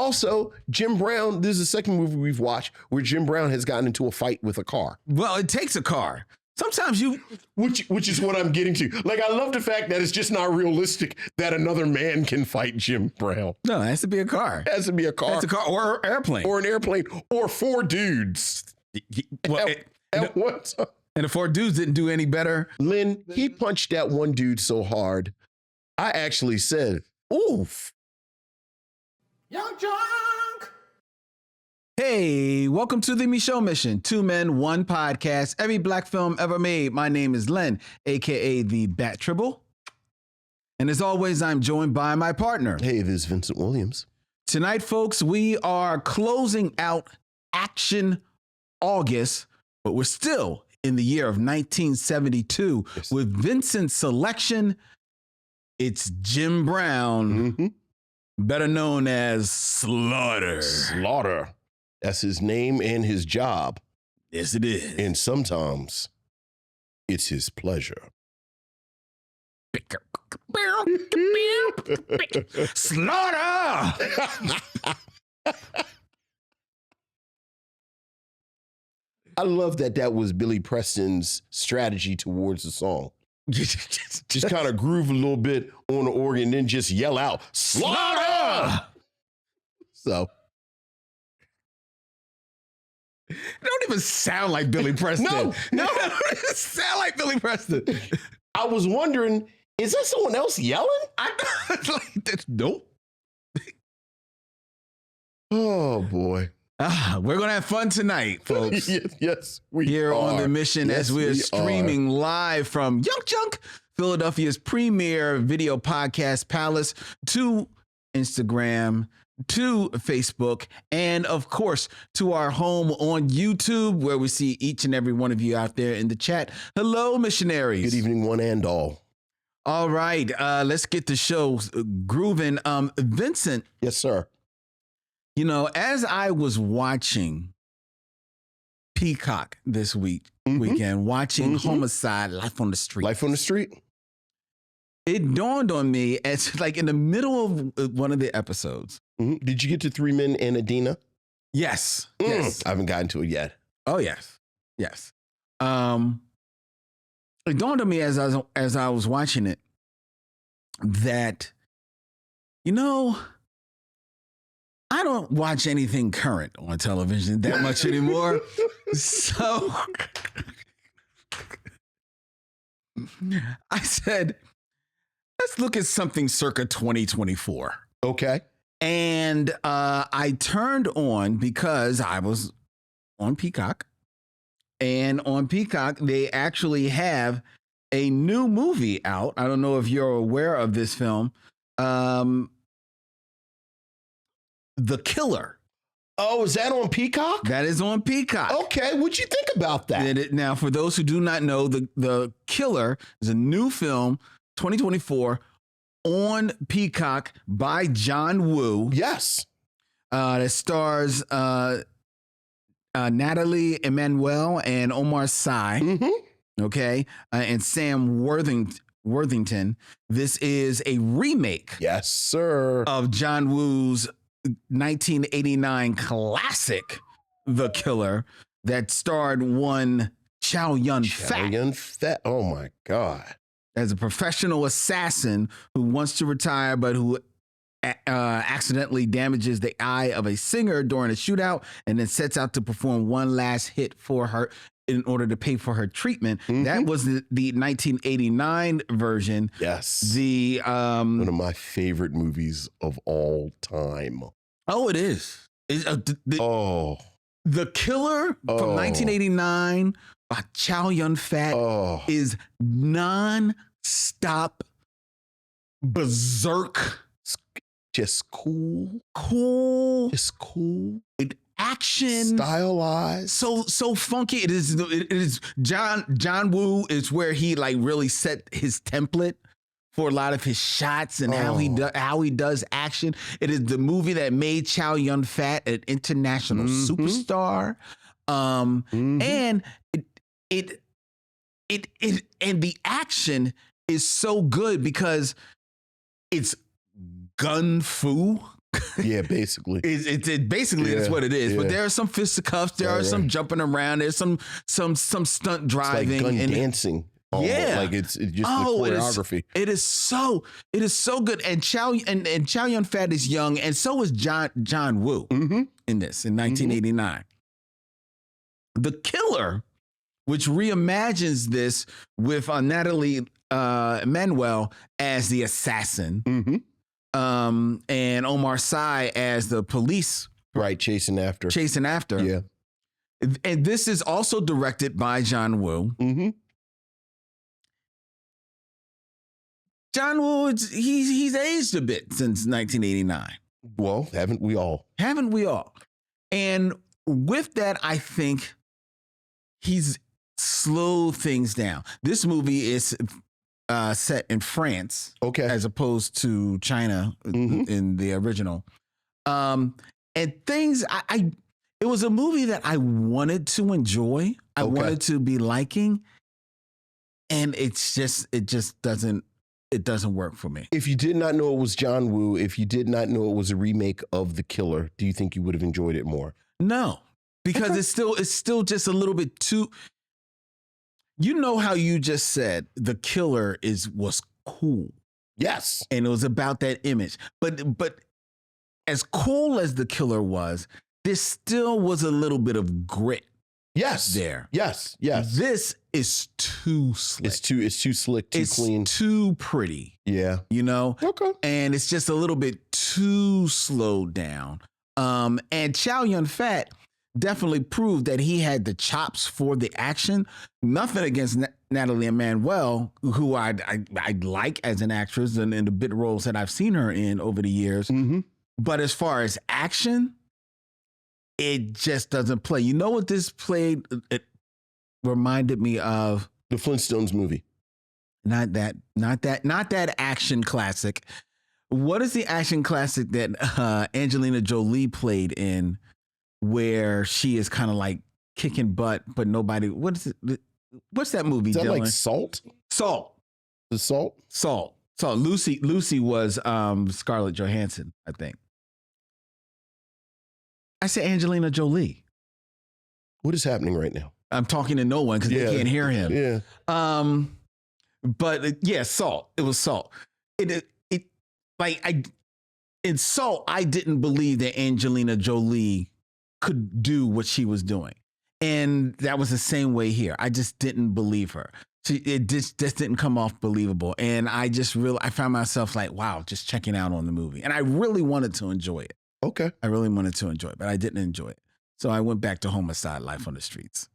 also, Jim Brown, this is the second movie we've watched where Jim Brown has gotten into a fight with a car. Well, it takes a car. Sometimes you... Which is what I'm getting to. Like, I love the fact that it's just not realistic that another man can fight Jim Brown. No, it has to be a car. It has to be a car. It's a car or an airplane. Or an airplane. Or 4 dudes. Well, At one time. And the 4 dudes didn't do any better. Lynn, he punched that one dude so hard, I actually said, oof. YUNKJunk! Hey, welcome to the Micheaux Mission. 2 men, 1 podcast, every black film ever made. My name is Len, a.k.a. the Bat Tribble. And as always, I'm joined by my partner. Hey, this is Vincent Williams. Tonight, folks, we are closing out Action August, but we're still in the year of 1972 with Vincent's selection. It's Jim Brown, better known as Slaughter. Slaughter. That's his name and his job. Yes, it is. And sometimes it's his pleasure. Slaughter! I love that was Billy Preston's strategy towards the song. Just kind of groove a little bit on the organ and then just yell out, Slaughter! So. It don't even sound like Billy Preston. No. It don't sound like Billy Preston. I was wondering, is that someone else yelling? Nope. Oh, boy. We're going to have fun tonight, folks. yes, we Here are. on The Mission, Yes, as we're streaming live from YUNKJunk, Philadelphia's premier video podcast palace, to Instagram, to Facebook, and of course, to our home on YouTube, where we see each and every one of you out there in the chat. Hello, missionaries. Good evening, one and all. All right, let's get the show grooving. Vincent. Yes, sir. You know, as I was watching Peacock this weekend, watching Homicide, Life on the Street. Life on the Street? It dawned on me as like in the middle of one of the episodes. Did you get to 3 Men and Adina? Yes. Yes. I haven't gotten to it yet. Oh, yes. Yes. It dawned on me as I was watching it that, you know, I don't watch anything current on television that much anymore. So I said, let's look at something circa 2024. Okay. And I turned on because I was on Peacock. And on Peacock, they actually have a new movie out. I don't know if you're aware of this film. The Killer. Oh, is that on Peacock? That is on Peacock. Okay, what'd you think about that? Now, for those who do not know, The Killer is a new film, 2024, on Peacock by John Woo. Yes. That stars Natalie Emmanuel and Omar Sy. Okay, and Sam Worthington. This is a remake. Yes, sir. Of John Woo's 1989 classic, The Killer, that starred one Chow Yun-fat. Oh my God. As a professional assassin who wants to retire, but who accidentally damages the eye of a singer during a shootout and then sets out to perform one last hit for her in order to pay for her treatment. That was the 1989 version. Yes. The one of my favorite movies of all time. Oh, it is. The Killer from 1989 by Chow Yun-fat is non-stop berserk. Just cool. Just cool. Action, stylized, so funky. It is John Woo is where he like really set his template for a lot of his shots and how he does action. It is the movie that made Chow Yun-fat an international superstar, and it and the action is so good because it's gun fu. Yeah, basically. Basically it's what it is. But there are some fisticuffs. There are some jumping around. There's some stunt driving. It's like gun dancing. Yeah, like it's just the choreography. It is so good. And Chow Yun-Fat is young, and so is John Woo in this in 1989. The Killer, which reimagines this with Natalie Manuel as the assassin, and Omar Sy as the police, right? Chasing after. Yeah, and this is also directed by John Woo. John Woo, he's aged a bit since 1989. Well, haven't we all? And with that, I think he's slowed things down. This movie is set in France, as opposed to China in the original. And things, it was a movie that I wanted to enjoy. I wanted to be liking, and it just doesn't work for me. If you did not know it was John Woo, if you did not know it was a remake of The Killer, do you think you would have enjoyed it more? No, because it's still just a little bit too. You know how you just said The Killer was cool. Yes, and it was about that image. But as cool as The Killer was, there still was a little bit of grit. Yes, there. Yes. This is too slick. It's too slick, too clean, too pretty. Yeah, Okay, and it's just a little bit too slowed down. And Chow Yun-Fat definitely proved that he had the chops for the action. Nothing against Natalie Emmanuel, who I like as an actress and in the bit roles that I've seen her in over the years. But as far as action, it just doesn't play. You know what this played? It reminded me of the Flintstones movie. Not that action classic. What is the action classic that Angelina Jolie played in, where she is kind of like kicking butt, but nobody? What is it? What's that movie? Is that Dylan? like Salt? The Salt. Lucy was Scarlett Johansson, I think. I said Angelina Jolie. What is happening right now? I'm talking to no one because they can't hear him. Yeah. But Salt. It was Salt. In Salt, I didn't believe that Angelina Jolie could do what she was doing, and that was the same way here. I just didn't believe her. It just didn't come off believable, and I found myself like, wow, just checking out on the movie, and I really wanted to enjoy it. Okay. I really wanted to enjoy it, but I didn't enjoy it. So I went back to Homicide: Life on the Streets.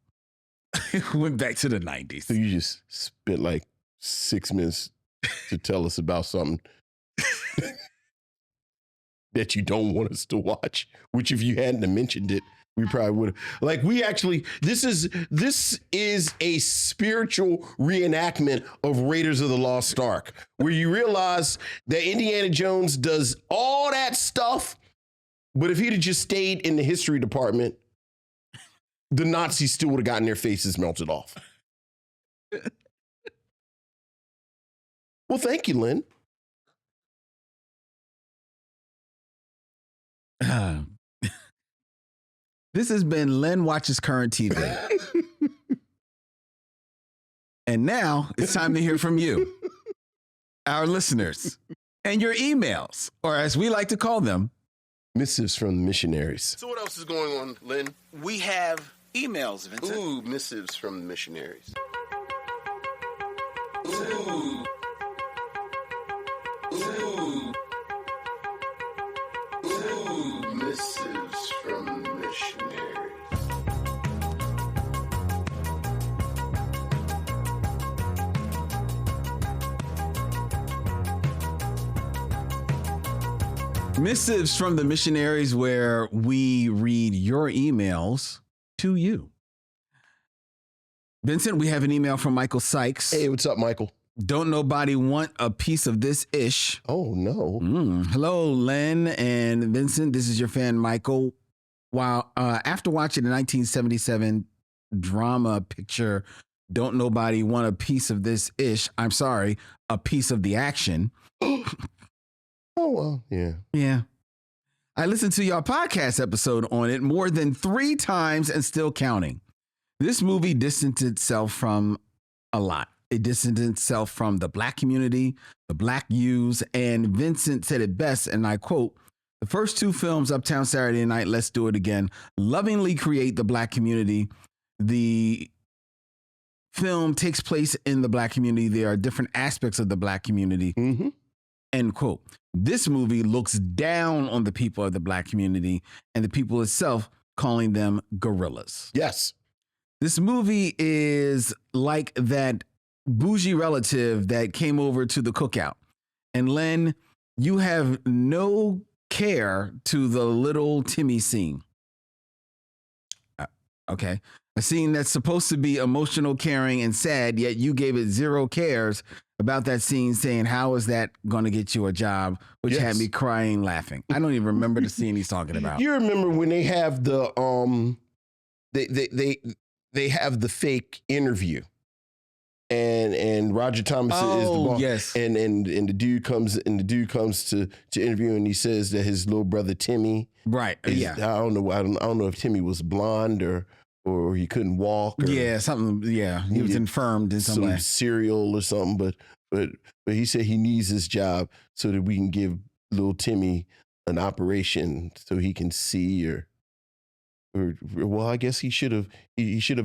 Went back to the 90s. So you just spent like 6 minutes to tell us about something that you don't want us to watch, which if you hadn't mentioned it, we probably would have. Like, this is a spiritual reenactment of Raiders of the Lost Ark, where you realize that Indiana Jones does all that stuff, but if he'd have just stayed in the history department, the Nazis still would have gotten their faces melted off. Well, thank you, Lynn. This has been Len Watches Current TV. And now it's time to hear from you, our listeners, and your emails, or as we like to call them, Missives from the Missionaries. So what else is going on, Lynn? We have emails, Vincent. Ooh, missives from the Missionaries. Ooh. Ooh. Ooh, missives from the Missionaries. Missives from the Missionaries, where we read your emails to you. Vincent, we have an email from Michael Sykes. Hey, what's up, Michael? Don't nobody want a piece of this ish? Oh, no. Hello, Len and Vincent. This is your fan, Michael. While after watching the 1977 drama picture, Don't Nobody Want a Piece of This Ish? I'm sorry, a piece of the action. Oh, well, yeah. Yeah. I listened to your podcast episode on it more than 3 times and still counting. This movie distanced itself from a lot. It distanced itself from the Black community, the Black youths, and Vincent said it best, and I quote, "The first 2 films, Uptown Saturday Night, Let's Do It Again, lovingly create the Black community. The film takes place in the Black community. There are different aspects of the Black community." Mm-hmm. End quote. This movie looks down on the people of the Black community and the people itself, calling them gorillas. Yes. This movie is like that bougie relative that came over to the cookout. And Len, you have no care to the little Timmy scene. Okay. A scene that's supposed to be emotional, caring, and sad, yet you gave it 0 cares about that scene, saying, "How is that going to get you a job?" Which had me crying, laughing. I don't even remember the scene he's talking about. You remember when they have the they have the fake interview, and Roger Thomas is the boss. Yes. And the dude comes to interview, and he says that his little brother Timmy, Right. I don't know if Timmy was blonde or he couldn't walk. Or something. Yeah, he was infirmed in some way. Cereal or something, but he said he needs this job so that we can give little Timmy an operation so he can see or well, I guess he should have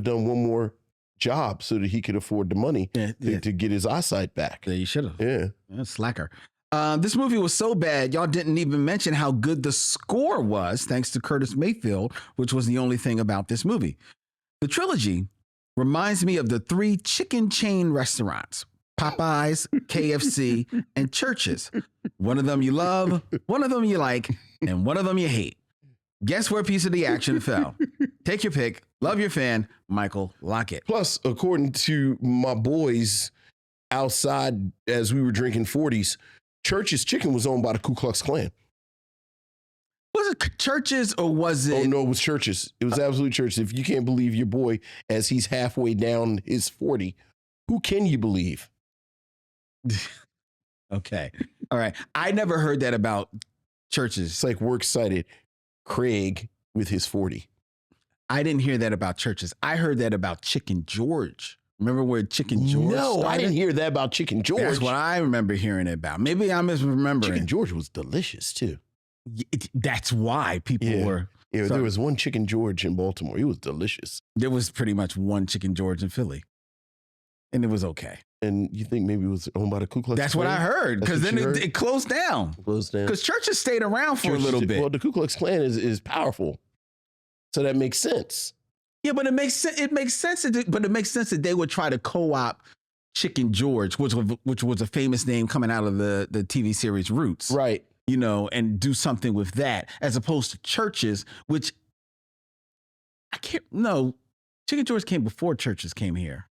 done one more job so that he could afford the money to get his eyesight back. Yeah, you should have. Yeah. Slacker. This movie was so bad, y'all didn't even mention how good the score was, thanks to Curtis Mayfield, which was the only thing about this movie. The trilogy reminds me of the 3 chicken chain restaurants, Popeyes, KFC, and Church's. One of them you love, one of them you like, and one of them you hate. Guess where piece of the action fell? Take your pick. Love your fan, Michael Lockett. Plus, according to my boys outside as we were drinking 40s, Church's Chicken was owned by the Ku Klux Klan. Was it Church's or was it? Oh, no, it was Church's. It was absolute Church's. If you can't believe your boy as he's halfway down his 40, who can you believe? Okay. All right. I never heard that about Church's. It's like we're excited. Craig with his 40. I didn't hear that about Church's. I heard that about Chicken George. Remember where Chicken George started? I didn't hear that about Chicken George. That's what I remember hearing it about. Maybe I'm misremembering. Chicken George was delicious, too. That's why people were. Yeah, there was one Chicken George in Baltimore. It was delicious. There was pretty much one Chicken George in Philly. And it was okay. And you think maybe it was owned by the Ku Klux Klan? That's what I heard. Because then it closed down. Because Church's stayed around for a little bit. Well, the Ku Klux Klan is powerful. So that makes sense. Yeah, but it makes sense. It makes sense that they would try to co-opt Chicken George, which was a famous name coming out of the TV series Roots, right? You know, and do something with that, as opposed to Church's, which I can't. No, Chicken George came before Church's came here.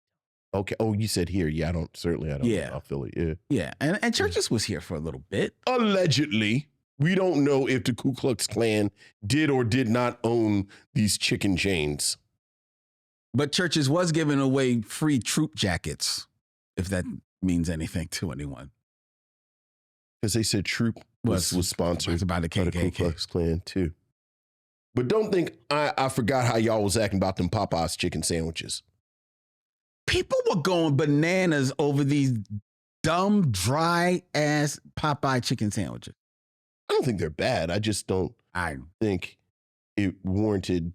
Okay. Oh, you said here. Yeah, I don't know about Philly. Yeah. Yeah, and Church's was here for a little bit. Allegedly. We don't know if the Ku Klux Klan did or did not own these chicken chains. But Church's was giving away free troop jackets, if that means anything to anyone. Because they said Troop was sponsored by the KKK. Ku Klux Klan too. But don't think I forgot how y'all was acting about them Popeyes chicken sandwiches. People were going bananas over these dumb, dry ass Popeye chicken sandwiches. I don't think they're bad. I just don't think it warranted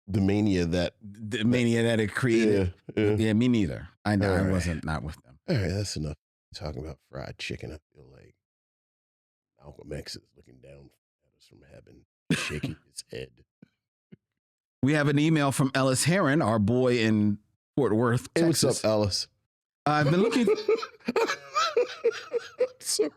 the mania that it created. Yeah, me neither. I wasn't not with them. All right, that's enough talking about fried chicken. I feel like Malcolm X is looking down at us from heaven, shaking his head. We have an email from Ellis Heron, our boy in Fort Worth, Texas. Hey, what's up, Ellis? I've been looking. Sorry.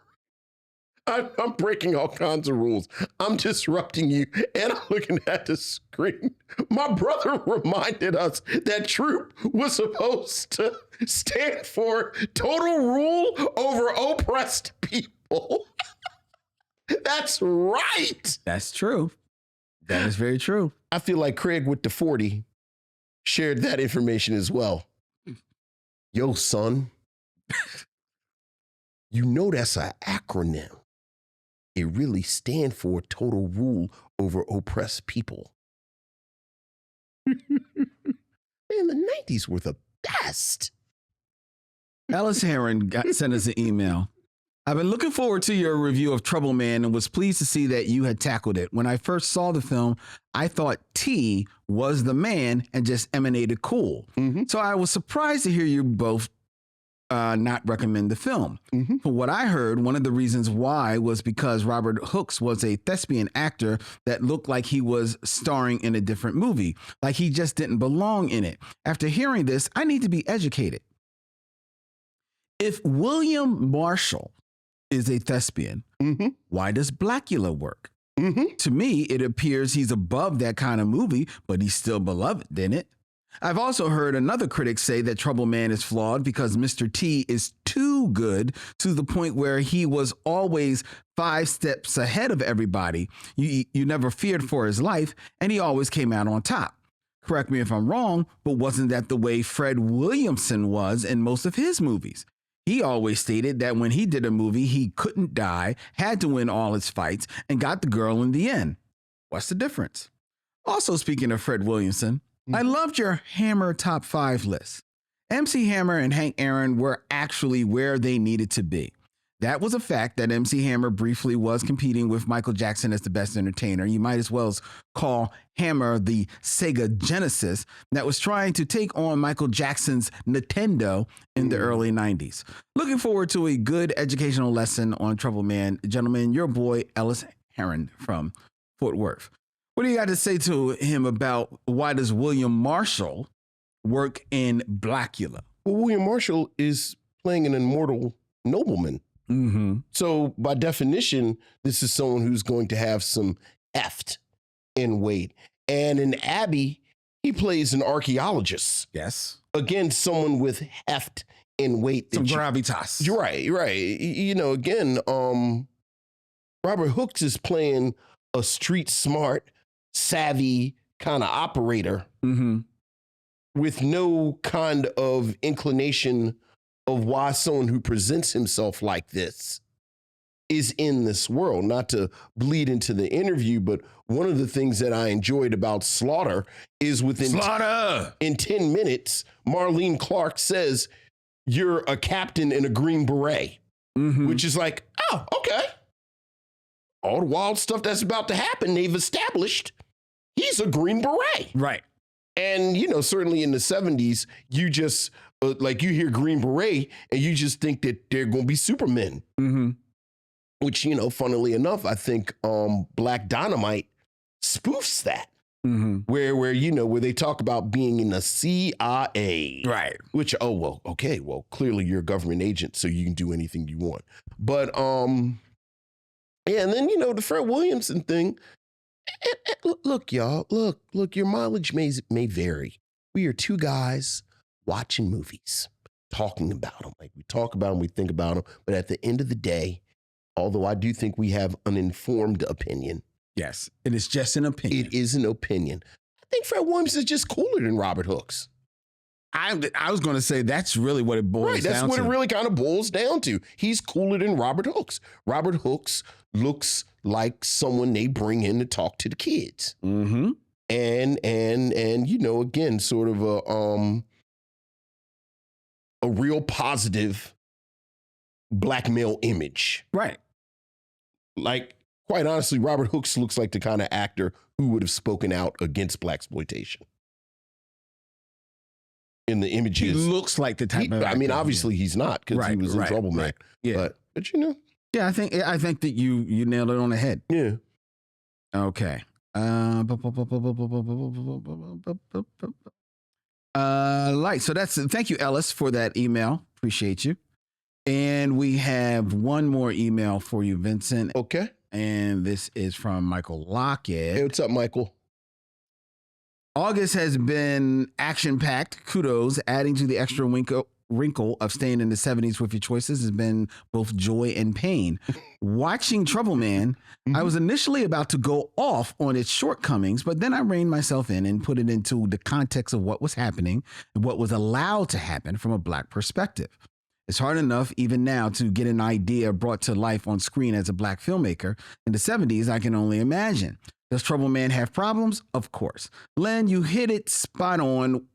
I'm breaking all kinds of rules. I'm disrupting you, and I'm looking at the screen. My brother reminded us that Troop was supposed to stand for total rule over oppressed people. That's right. That's true. That is very true. I feel like Craig with the 40 shared that information as well. Yo, son, you know that's an acronym. it really stand for total rule over oppressed people. Man, the 90s were the best. Ellis Heron sent us an email. I've been looking forward to your review of Trouble Man and was pleased to see that you had tackled it. When I first saw the film, I thought T was the man and just emanated cool. So I was surprised to hear you both not recommend the film. From what I heard, one of the reasons why was because Robert Hooks was a thespian actor that looked like he was starring in a different movie, like he just didn't belong in it. After hearing this, I need to be educated. If William Marshall is a thespian, why does Blackula work? To me, it appears he's above that kind of movie, but he's still beloved, didn't it? I've also heard another critic say that Trouble Man is flawed because Mr. T is too good to the point where he was always 5 steps ahead of everybody. You never feared for his life, and he always came out on top. Correct me if I'm wrong, but wasn't that the way Fred Williamson was in most of his movies? He always stated that when he did a movie, he couldn't die, had to win all his fights, and got the girl in the end. What's the difference? Also, speaking of Fred Williamson, I loved your Hammer top 5 list. MC Hammer and Hank Aaron were actually where they needed to be. That was a fact that MC Hammer briefly was competing with Michael Jackson as the best entertainer. You might as well call Hammer the Sega Genesis that was trying to take on Michael Jackson's Nintendo in the early 90s. Looking forward to a good educational lesson on Trouble Man. Gentlemen, your boy Ellis Heron from Fort Worth. What do you got to say to him about why does William Marshall work in Blackula? Well, William Marshall is playing an immortal nobleman. So by definition, this is someone who's going to have some heft in weight. And in Abby, he plays an archaeologist. Yes. Again, someone with heft in weight. Some gravitas. Right. You know, again, Robert Hooks is playing a street smart, savvy kind of operator with no kind of inclination of why someone who presents himself like this is in this world. Not to bleed into the interview, but one of the things that I enjoyed about Slaughter is in 10 minutes, Marlene Clark says, "You're a captain in a green beret," which is like, oh, okay. All the wild stuff that's about to happen, they've established he's a green beret. Right. And, you know, certainly in the 70s, you just like you hear Green Beret and you just think that they're going to be supermen, which, you know, funnily enough, I think Black Dynamite spoofs that where, you know, where they talk about being in the CIA. Right. Which, oh, well, OK, well, clearly you're a government agent, so you can do anything you want. But yeah, and then, you know, the Fred Williamson thing. Look, y'all, look, your mileage may vary. We are 2 guys watching movies, talking about them. Like we talk about them, we think about them. But at the end of the day, although I do think we have an informed opinion. Yes, it is just an opinion. It is an opinion. I think Fred Williamson is just cooler than Robert Hooks. I was going to say that's really what it boils down to. That's what it really kind of boils down to. He's cooler than Robert Hooks. Robert Hooks looks like someone they bring in to talk to the kids. And you know, again, sort of a real positive black male image. Right. Like, quite honestly, Robert Hooks looks like the kind of actor who would have spoken out against blaxploitation. In the images. He looks like the type of actor. I mean, obviously he's not because he was in Trouble Man. Yeah. But you know. Yeah, I think that you nailed it on the head. Yeah. Okay. So thank you, Ellis, for that email. Appreciate you. And we have one more email for you, Vincent. Okay. And this is from Michael Lockett. Hey, what's up, Michael? August has been action-packed. Kudos. Adding to the extra wrinkle of staying in the 70s with your choices has been both joy and pain. Watching Trouble Man, I was initially about to go off on its shortcomings, but then I reined myself in and put it into the context of what was happening and what was allowed to happen from a black perspective. It's hard enough even now to get an idea brought to life on screen as a black filmmaker. In the 70s, I can only imagine. Does Trouble Man have problems? Of course. Len, you hit it spot on.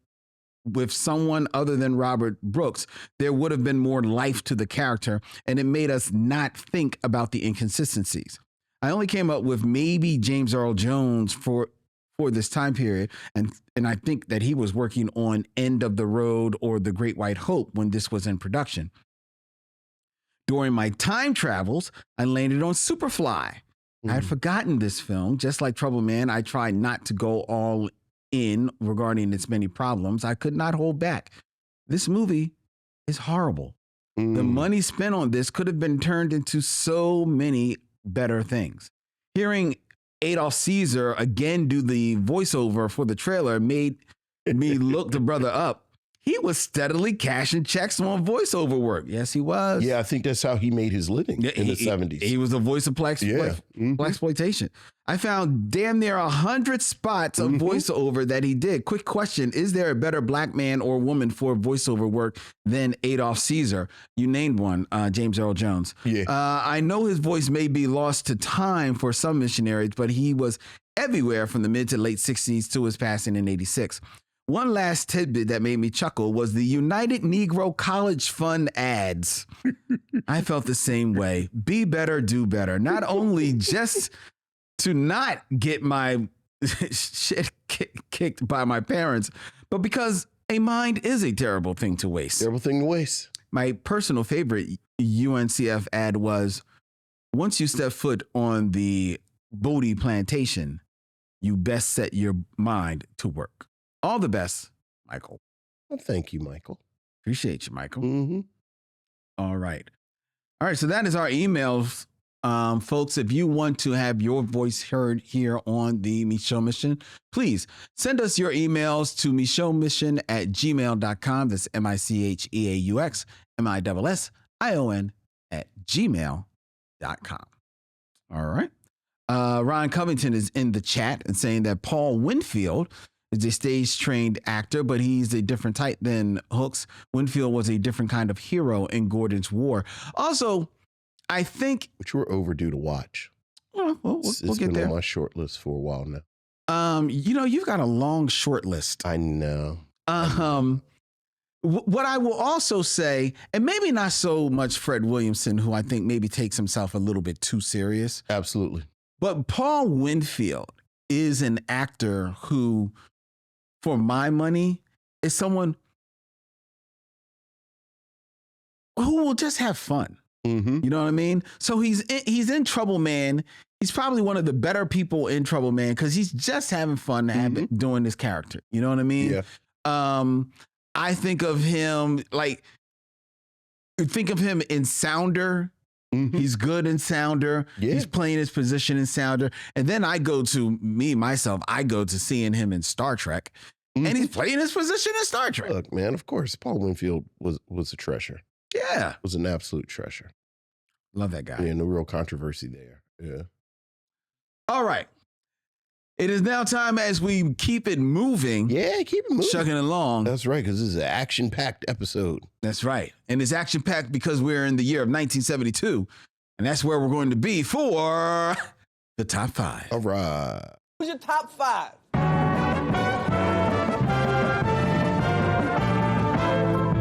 With someone other than Robert Brooks, there would have been more life to the character, and it made us not think about the inconsistencies. I only came up with maybe James Earl Jones for this time period, and I think that he was working on End of the Road or The Great White Hope when this was in production. During my time travels, I landed on Superfly. I had forgotten this film. Just like Trouble Man, I tried not to go all in regarding its many problems. I could not hold back. This movie is horrible. The money spent on this could have been turned into so many better things. Hearing Adolph Caesar again do the voiceover for the trailer made me look the brother up. He was steadily cashing checks on voiceover work. Yes, he was. Yeah, I think that's how he made his living in the 70s. He was the voice of blaxploitation. I found damn near 100 spots of voiceover that he did. Quick question: is there a better black man or woman for voiceover work than Adolph Caesar? You named one, James Earl Jones. Yeah. I know his voice may be lost to time for some missionaries, but he was everywhere from the mid to late 60s to his passing in 86. One last tidbit that made me chuckle was the United Negro College Fund ads. I felt the same way. Be better, do better. Not only just to not get my shit kicked by my parents, but because a mind is a terrible thing to waste. Terrible thing to waste. My personal favorite UNCF ad was, once you step foot on the Bodie plantation, you best set your mind to work. All the best, Michael. Well, thank you, Michael. Appreciate you, Michael. Mm-hmm. All right. So that is our emails. Folks, if you want to have your voice heard here on the Micheaux Mission, please send us your emails to micheauxmission@gmail.com. That's MICHEAUX MISSION@gmail.com. All right. Ron Covington is in the chat and saying that Paul Winfield is a stage-trained actor, but he's a different type than Hooks. Winfield was a different kind of hero in Gordon's War. Also, I think... Which we're overdue to watch. Well, we'll It's get been there. on my short list for a while now. You've got a long short list. I know. What I will also say, and maybe not so much Fred Williamson, who I think maybe takes himself a little bit too serious, Absolutely. but Paul Winfield is an actor who, for my money, is someone who will just have fun. Mm-hmm. You know what I mean? So he's in Trouble Man. He's probably one of the better people in Trouble Man because he's just having fun doing this character. You know what I mean? Yeah. I think of him in Sounder. Mm-hmm. He's good in Sounder. Yeah. He's playing his position in Sounder. And then I go to seeing him in Star Trek. Mm-hmm. And he's playing his position in Star Trek. Look, man, of course, Paul Winfield was a treasure. Yeah. Was an absolute treasure. Love that guy. Yeah, no real controversy there. Yeah. All right. It is now time as we keep it moving. Yeah, keep it moving. Chugging along. That's right, because this is an action-packed episode. That's right. And it's action-packed because we're in the year of 1972. And that's where we're going to be for the top 5. All right. Who's your top 5?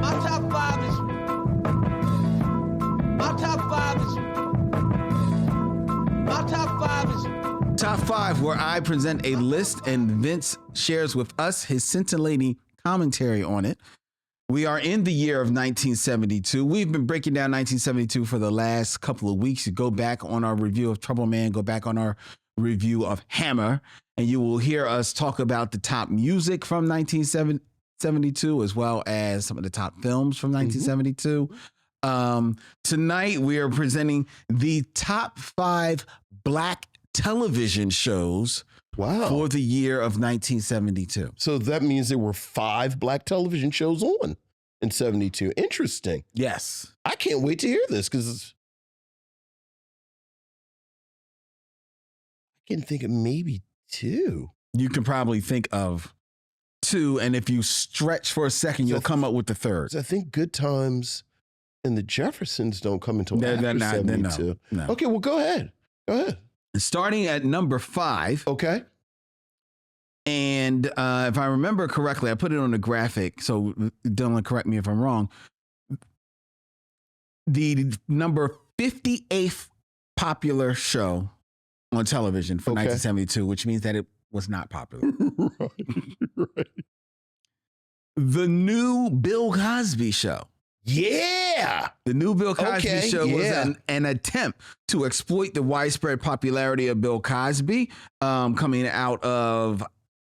My top 5 is... My top 5 is... My top 5 is... Top 5, where I present a list and Vince shares with us his scintillating commentary on it. We are in the year of 1972. We've been breaking down 1972 for the last couple of weeks. You go back on our review of Trouble Man, go back on our review of Hammer, and you will hear us talk about the top music from 1972, as well as some of the top films from 1972. Tonight, we are presenting the top 5 Black television shows for the year of 1972. So that means there were 5 Black television shows on in 72. Interesting. Yes. I can't wait to hear this because I can think of maybe 2. You can probably think of 2, and if you stretch for a second, you'll come up with the third. I think Good Times And the Jeffersons don't come until They're after not- they're no, 72. no. Okay, well, go ahead. Go ahead. Starting at number 5, Okay. and if I remember correctly, I put it on the graphic, so Dylan, correct me if I'm wrong. The number 58th popular show on television for Okay. 1972, which means that it was not popular. Right. The new Bill Cosby Show. Yeah. The new Bill Cosby Okay, Show was yeah. an attempt to exploit the widespread popularity of Bill Cosby, coming out of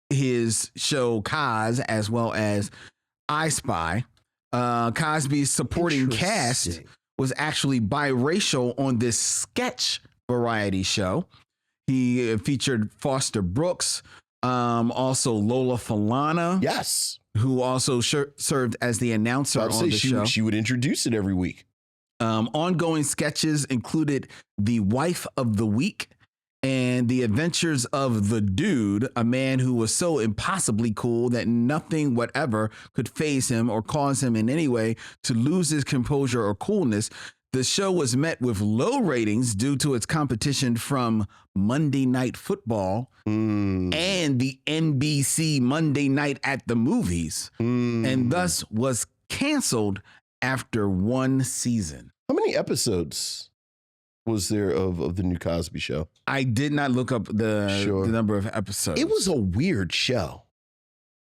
his show Cos, as well as I Spy. Cosby's supporting cast Interesting. was actually biracial on this sketch variety show. He featured Foster Brooks, also Lola Falana, Yes. who also served as the announcer I'd on say the show. she would introduce it every week. Ongoing sketches included The Wife of the Week and The Adventures of the Dude, a man who was so impossibly cool that nothing whatever could faze him or cause him in any way to lose his composure or coolness. The show was met with low ratings due to its competition from Monday Night Football and the NBC Monday Night at the Movies, and thus was canceled after one season. How many episodes was there of the new Cosby Show? I did not look up the number of episodes. It was a weird show.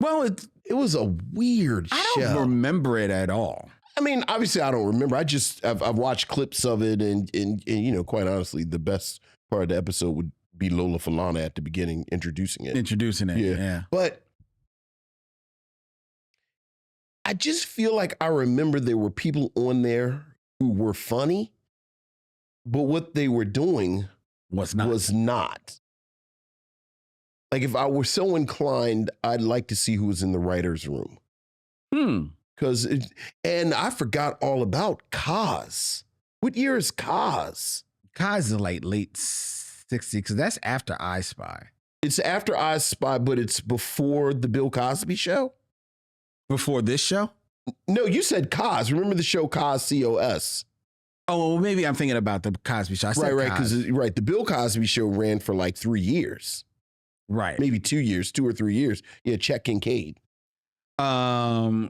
well, It was a weird I show. don't remember it at all. I mean, obviously, I don't remember. I've watched clips of it, and you know, quite honestly, the best part of the episode would be Lola Falana at the beginning introducing it. Introducing it, yeah. But I just feel like I remember there were people on there who were funny, but what they were doing Was not. was not. Like, if I were so inclined, I'd like to see who was in the writer's room. And I forgot all about Cos. What year is Cos? Cos is like late 60s, because that's after I Spy. It's after I Spy, but it's before the Bill Cosby Show? Before this show? No, you said Cos. Remember the show Cos, C-O-S? Oh, well, maybe I'm thinking about the Cosby Show. I said Right, Cos. because the Bill Cosby Show ran for like 3 years, Right. maybe 2 years, 2 or 3 years. Yeah, Chet Kincaid,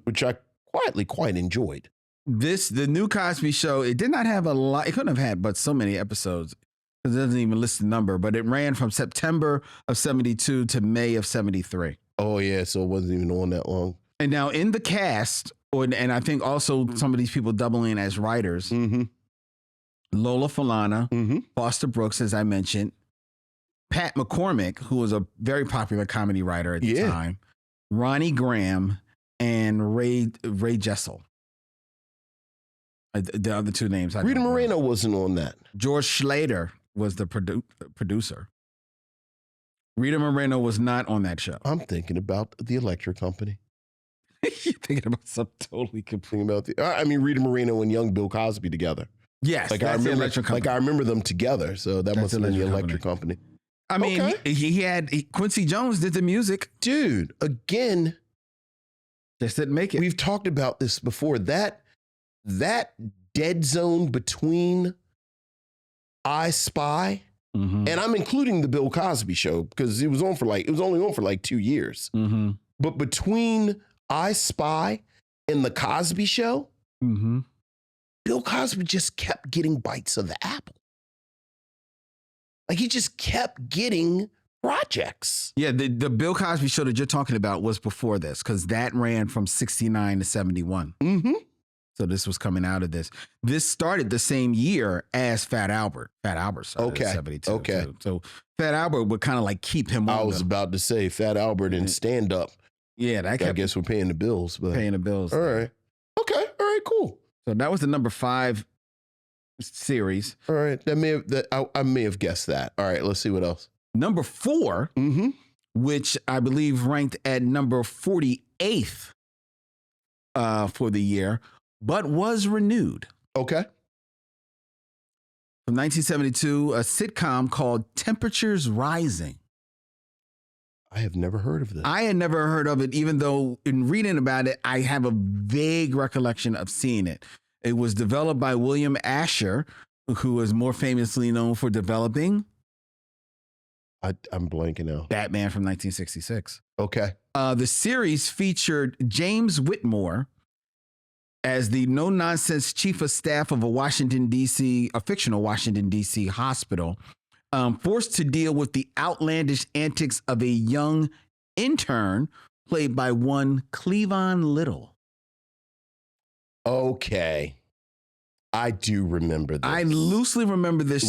which I quietly quite enjoyed. The new Cosby Show, it did not have a lot. It couldn't have had but so many episodes. It doesn't even list the number, but it ran from September of 72 to May of 73. Oh yeah, so it wasn't even on that long. And now in the cast, and I think also some of these people doubling as writers, Lola Falana, Foster Brooks, as I mentioned, Pat McCormick, who was a very popular comedy writer at the time, Ronnie Graham, and Ray Jessel. The other two names. Rita Moreno wasn't on that. George Schlater was the producer. Rita Moreno was not on that show. I'm thinking about the Electric Company. You're thinking about something totally Thinking about Rita Moreno and young Bill Cosby together. Yes, Like that's the Electric Company. I remember them together. So that must have been the Electric Company. I mean, Okay. he had Quincy Jones did the music. Dude, again, Just didn't make it. we've talked about this before. That dead zone between I Spy, and I'm including the Bill Cosby Show because it was only on for like 2 years. But between I Spy and the Cosby Show, Bill Cosby just kept getting bites of the apple. Like he just kept getting projects. Yeah, the Bill Cosby Show that you're talking about was before this because that ran from 69 to 71. So this was coming out of this. This started the same year as Fat Albert. Fat Albert started in 72. Okay. Too. So Fat Albert would kind of like keep him on. I was about to say Fat Albert and stand up. Yeah, that I kept guess we're paying the bills, but paying the bills. all right. Okay. All right, cool. So that was the number 5 series. All right. I may have guessed that. All right, let's see what else. Number 4, which I believe ranked at number 48th for the year, but was renewed. Okay. From 1972, a sitcom called Temperatures Rising. I have never heard of this. I had never heard of it, even though in reading about it, I have a vague recollection of seeing it. It was developed by William Asher, who is more famously known for developing I'm blanking out. Batman from 1966. Okay. The series featured James Whitmore as the no-nonsense chief of staff of a fictional Washington, D.C. hospital, forced to deal with the outlandish antics of a young intern played by one Cleavon Little. Okay. I do remember this. I loosely remember this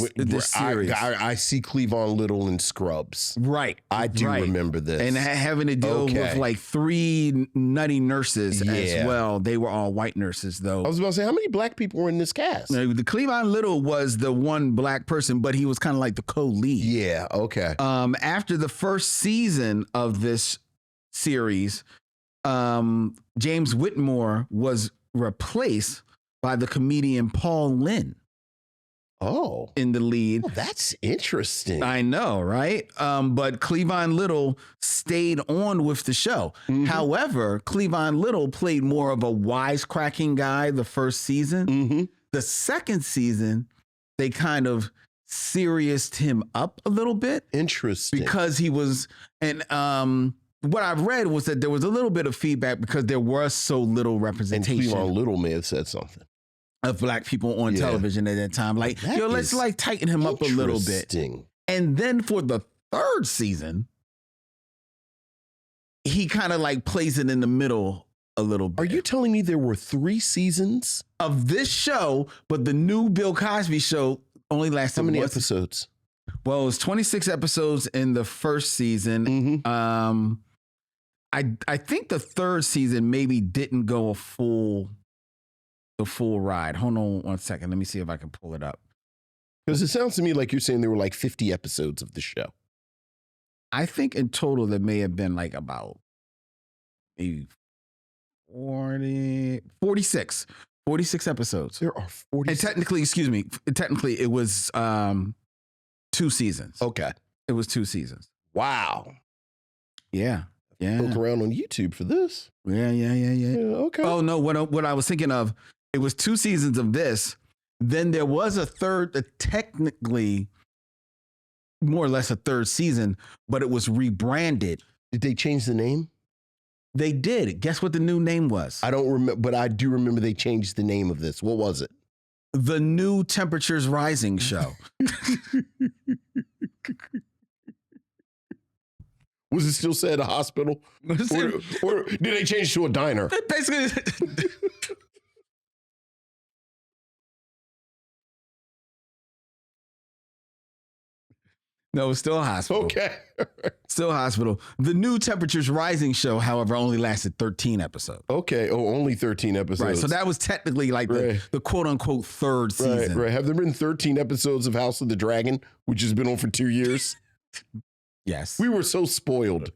series. I see Cleavon Little in Scrubs. Right. I do remember this. And having to deal with like 3 nutty nurses as well. They were all white nurses, though. I was about to say, how many black people were in this cast? The Cleavon Little was the one black person, but he was kind of like the co-lead. Yeah, okay. After the first season of this series, James Whitmore was replaced by the comedian Paul Lynn. Oh. In the lead. Oh, that's interesting. I know, right? But Cleavon Little stayed on with the show. Mm-hmm. However, Cleavon Little played more of a wisecracking guy the first season. Mm-hmm. The second season, they kind of serioused him up a little bit. Interesting. Because he was, and what I've read was that there was a little bit of feedback because there was so little representation. And Cleavon Little may have said something. Of black people on television at that time. Like, let's like tighten him up a little bit. And then for the third season, he kind of like plays it in the middle a little bit. Are you telling me there were 3 seasons of this show, but the new Bill Cosby show only lasted how many episodes? Well, it was 26 episodes in the first season. Mm-hmm. I think the third season maybe didn't go the full ride. Hold on one second. Let me see if I can pull it up. Because it sounds to me like you're saying there were like 50 episodes of the show. I think in total there may have been like about maybe 46 episodes. There are 40. And technically it was 2 seasons. Okay. It was 2 seasons. Wow. Yeah. Yeah. Look around on YouTube for this. Yeah. Okay. Oh no, what I was thinking of, it was 2 seasons of this. Then there was a third, technically more or less a third season, but it was rebranded. Did they change the name? They did. Guess what the new name was? I don't remember, but I do remember they changed the name of this. What was it? The New Temperatures Rising Show. Was it still said a hospital? Or did they change to a diner? Basically. No, it's still a hospital. Okay. Still a hospital. The New Temperatures Rising Show, however, only lasted 13 episodes. Okay. Oh, only 13 episodes. Right. So that was technically like the quote unquote third season. Right. Have there been 13 episodes of House of the Dragon, which has been on for 2 years? Yes. We were so spoiled.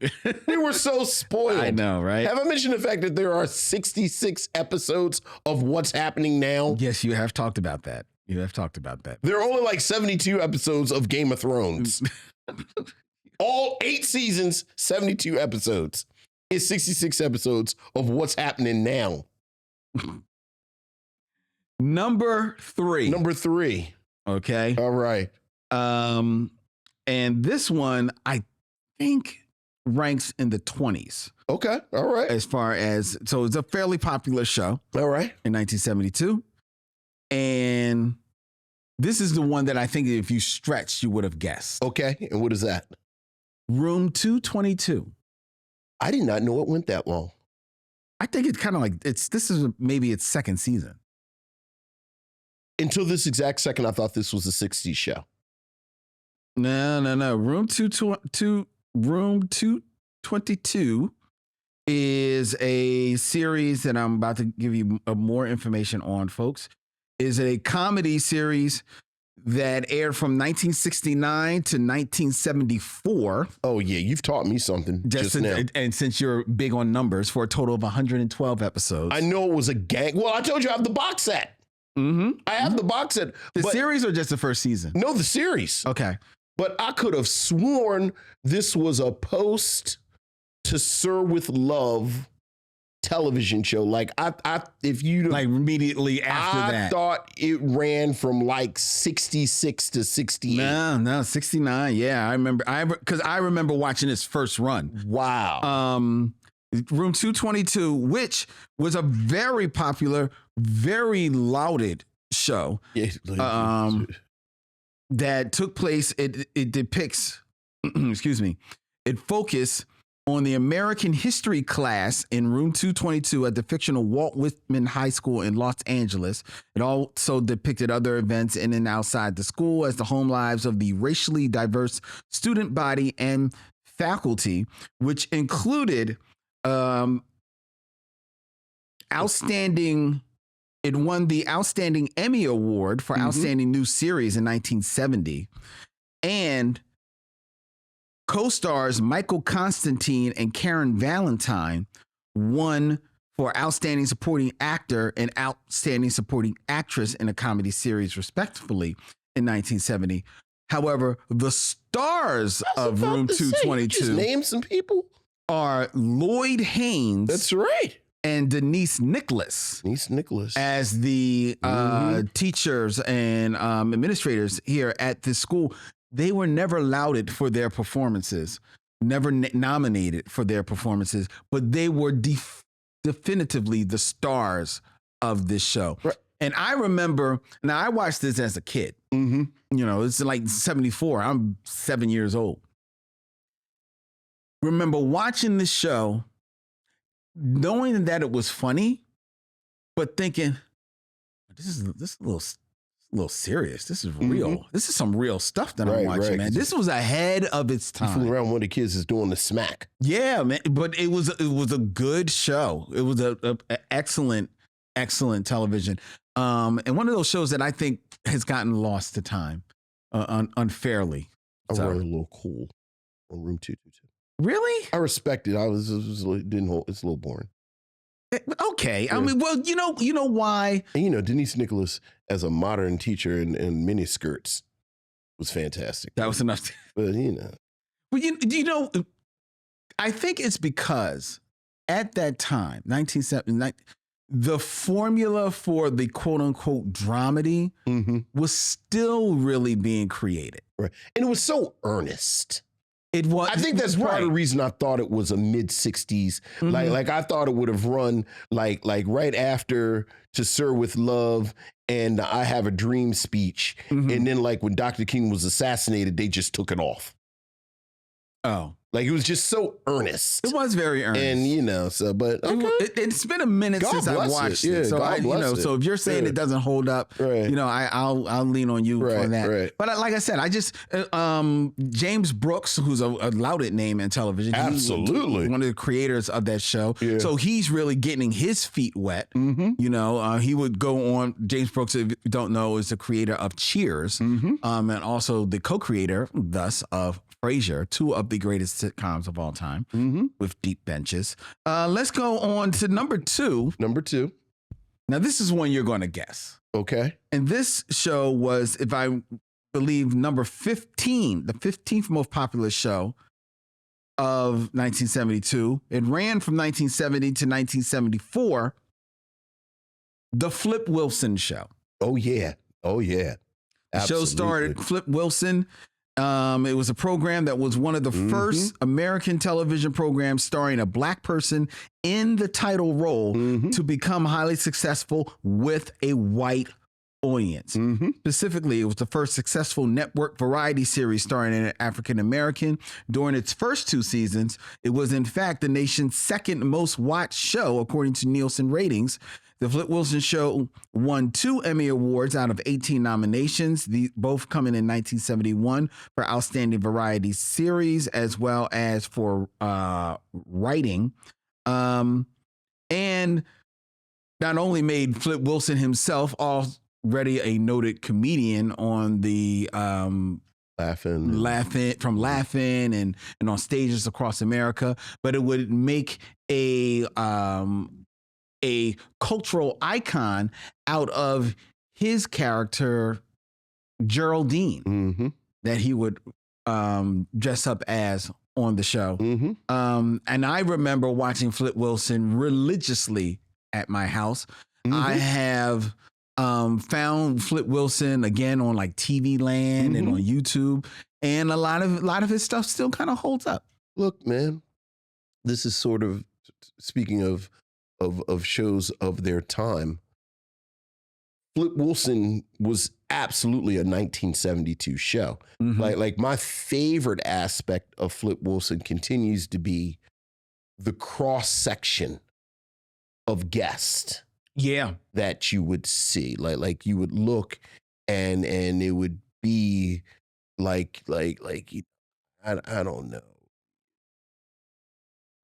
We were so spoiled. I know, right? Have I mentioned the fact that there are 66 episodes of What's Happening Now? Yes, you have talked about that. There are only like 72 episodes of Game of Thrones. All 8 seasons, 72 episodes. It's 66 episodes of What's Happening Now. Number 3. Okay. All right. And this one, I think, ranks in the 20s. Okay. All right. As far as, so it's a fairly popular show. All right. In 1972. And this is the one that I think if you stretched, you would have guessed. Okay. And what is that? Room 222. I did not know it went that long. I think it's kind of like, this is maybe its second season. Until this exact second, I thought this was a 60s show. No. Room 222 is a series that I'm about to give you more information on, folks. Is a comedy series that aired from 1969 to 1974. Oh, yeah. You've taught me something just now. And since you're big on numbers, for a total of 112 episodes. I know it was a gang. Well, I told you I have the box set. Mm-hmm. I have the box set. The series or just the first season? No, the series. Okay. But I could have sworn this was a post to Sir with Love television show. Like if you Like immediately after I that. thought it ran from like 66 to 68. No, 69. Yeah, I remember. Because I remember watching its first run. Wow. Room 222, which was a very popular, very lauded show that took place. It depicts, excuse me, it focused on the American history class in room 222 at the fictional Walt Whitman High School in Los Angeles. It also depicted other events in and outside the school as the home lives of the racially diverse student body and faculty, which included outstanding. It won the Outstanding Emmy Award for Outstanding New Series in 1970. And co-stars Michael Constantine and Karen Valentine won for Outstanding Supporting Actor and Outstanding Supporting Actress in a Comedy Series, respectively, in 1970. However, the stars of Room 222 just name some people. Are Lloyd Haynes. That's right. And Denise Nicholas. Denise Nicholas. As the teachers and administrators here at this school. They were never lauded for their performances, never nominated for their performances, but they were definitively the stars of this show. Right. And I remember, now I watched this as a kid. You know, it's like 74. I'm 7 years old. Remember watching this show, knowing that it was funny, but thinking, this is a little serious. This is real. This is some real stuff that I'm watching, man. This was ahead of its time. Fooling around when the kids is doing the smack. Yeah, man. But it was a good show. It was a excellent television. And one of those shows that I think has gotten lost to time unfairly. I wrote a little cool on Room 222. Really? I respect it. It's a little boring. Okay. Yeah. I mean, well, you know why? And Denise Nicholas as a modern teacher in mini skirts was fantastic. That was enough. But Well, I think it's because at that time, 1970, the formula for the quote unquote dramedy was still really being created. Right. And it was so earnest. It was. I think that's part of the reason I thought it was a mid 60s. Like I thought it would have run like right after To Sir with Love and I Have a Dream speech. And then like when Dr. King was assassinated, they just took it off. Oh. Like it was just so earnest. It was very earnest. And but okay. It's been a minute since I watched it. So so if you're saying it doesn't hold up, I'll lean on you for that. Right. But like I said, I just James Brooks, who's a lauded name in television, absolutely one of the creators of that show. Yeah. So he's really getting his feet wet. He would go on. James Brooks, if you don't know, is the creator of Cheers, and also the co-creator, thus, of Frasier, two of the greatest sitcoms of all time, with deep benches. Let's go on to number two. Number two. Now, this is one you're going to guess. Okay. And this show was, if I believe, number 15, the 15th most popular show of 1972. It ran from 1970 to 1974. The Flip Wilson Show. Oh, yeah. Absolutely. The show starred Flip Wilson. It was a program that was one of the first American television programs starring a black person in the title role to become highly successful with a white audience. Specifically, it was the first successful network variety series starring an African American. During its first 2 seasons, it was in fact the nation's second most watched show according to Nielsen ratings. The Flip Wilson Show won 2 Emmy Awards out of 18 nominations, both coming in 1971 for Outstanding Variety Series as well as for writing. And not only made Flip Wilson himself already a noted comedian on the Laughing and on stages across America, but it would make a cultural icon out of his character, Geraldine, that he would dress up as on the show. And I remember watching Flip Wilson religiously at my house. I have found Flip Wilson again on like TV Land and on YouTube, and a lot of his stuff still kind of holds up. Look, man, this is sort of speaking of shows of their time. Flip Wilson was absolutely a 1972 show. Like my favorite aspect of Flip Wilson continues to be the cross section of guests. Yeah, that you would see, like you would look, and it would be like I don't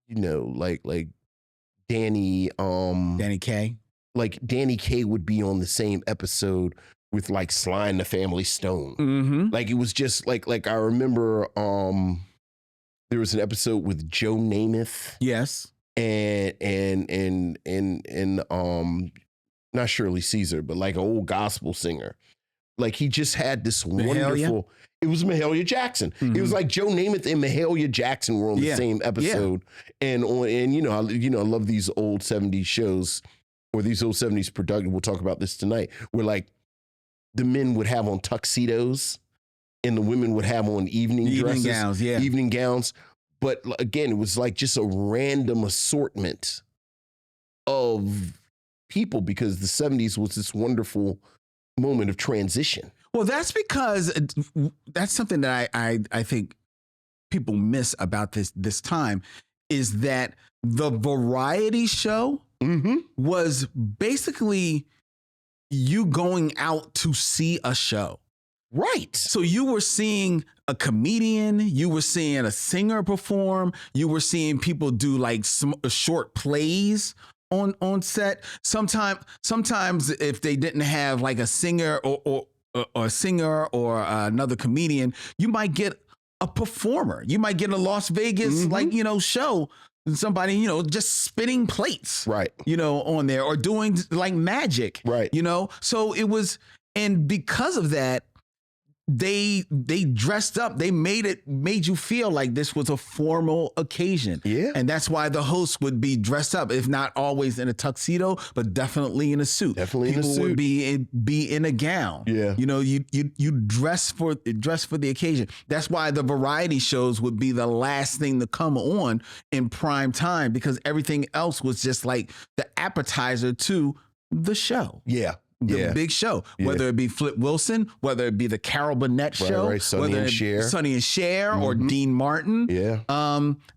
know, like Danny Kaye. Like Danny Kaye would be on the same episode with like Sly and the Family Stone. Like it was just like I remember there was an episode with Joe Namath. Yes. And not Shirley Caesar, but like an old gospel singer. Like he just had this wonderful. It was Mahalia Jackson. It was like Joe Namath and Mahalia Jackson were on the same episode. And I love these old 70s shows or these old 70s production. We'll talk about this tonight. Where like the men would have on tuxedos and the women would have on evening dresses, evening gowns. But again, it was like just a random assortment of people because the 70s was this wonderful moment of transition. Well, that's because that's something that I think people miss about this time is that the variety show was basically you going out to see a show. Right. So you were seeing a comedian, you were seeing a singer perform, you were seeing people do like some short plays on set. Sometimes if they didn't have like a singer or a singer or another comedian, you might get a performer. You might get a Las Vegas show. Somebody, just spinning plates, right? On there or doing like magic, right? So it was, and because of that, they dressed up. They made you feel like this was a formal occasion. Yeah. And that's why the host would be dressed up, if not always in a tuxedo, but definitely in a suit. Definitely People in a suit. Would be in a gown. Yeah. You dress for the occasion. That's why the variety shows would be the last thing to come on in prime time, because everything else was just like the appetizer to the show. Yeah. The big show, whether it be Flip Wilson, whether it be the Carol Burnett show, right. Sonny whether and it Cher. Sonny and Cher or Dean Martin. Yeah.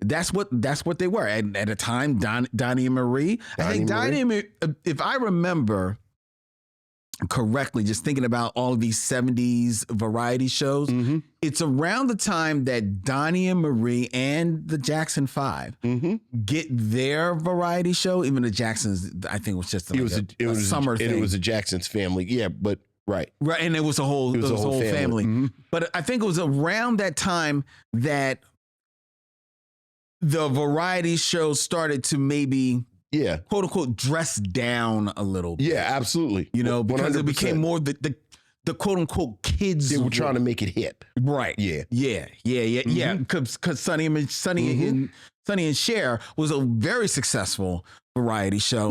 That's what they were. And at a time, Donnie and Marie. I think Donnie and Marie, if I remember correctly, just thinking about all of these 70s variety shows, it's around the time that Donnie and Marie and the Jackson 5 get their variety show. Even the Jacksons, I think, was just like it was a summer thing. It was a Jackson's family. Yeah, but right. And it was a whole family. But I think it was around that time that the variety shows started to maybe quote unquote dress down a little bit. Yeah, absolutely. Because 100%. It became more the quote unquote kids. They were trying to make it hip. Right. Yeah. Because Sonny and Cher was a very successful variety show.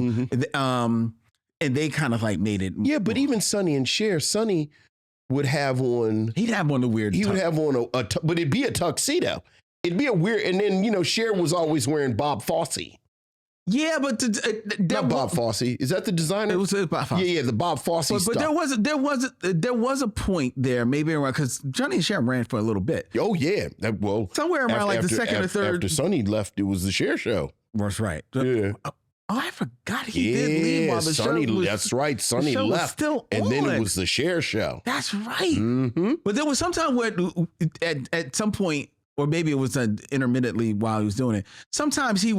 And they kind of like made it. Yeah, but even Sonny and Cher, Sonny would have on. He'd have on the weird. He would have on but it'd be a tuxedo. It'd be a weird, and then Cher was always wearing Bob Fosse. Yeah, but not Bob Fosse. Is that the designer? It was Bob Fosse. Yeah, the Bob Fosse stuff. But there was a point there, maybe around, because Johnny and Cher ran for a little bit. Oh yeah, somewhere around like the second or third. After Sonny left, it was the Cher show. That's right. Yeah. Oh, I forgot he did leave while the Sonny, show was. That's right. Sonny left, still and on. then it was the Cher show. That's right. But there was some time where, at some point, or maybe it was intermittently while he was doing it. Sometimes he'd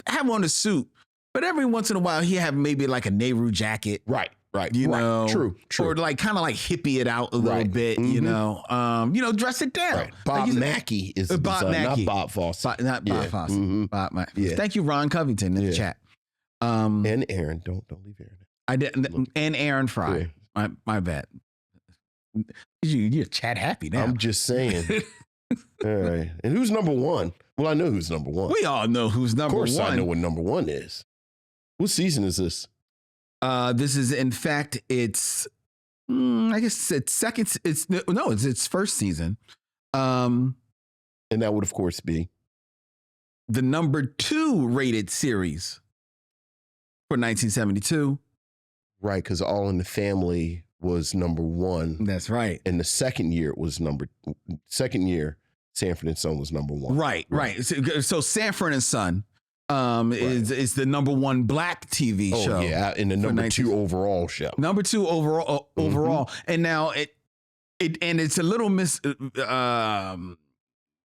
have on a suit. But every once in a while, he have maybe like a Nehru jacket. Right. True. Or like kind of like hippie it out a little bit, dress it down. Right. Bob Mackey is the designer, not Bob Fosse. Not Bob Fosse. Bob Mackey. Yeah. Thank you, Ron Covington, in the chat. And Aaron. Don't leave Aaron. I didn't. And Aaron Fry. Yeah. My bad. You're chat happy now. I'm just saying. All right. And who's number one? Well, I know who's number one. We all know who's Of number course, one. I know what number one is. What season is this? This is, in fact, it's. I guess it's second. It's its first season. And that would, of course, be The number 2 rated series for 1972. right, because All in the Family was number one. That's right. And the second year Sanford and Son was number one. Right. So Sanford and Son is the number 1 black TV show. Oh yeah, and the number 2 overall show. Number 2 overall. And now it's a little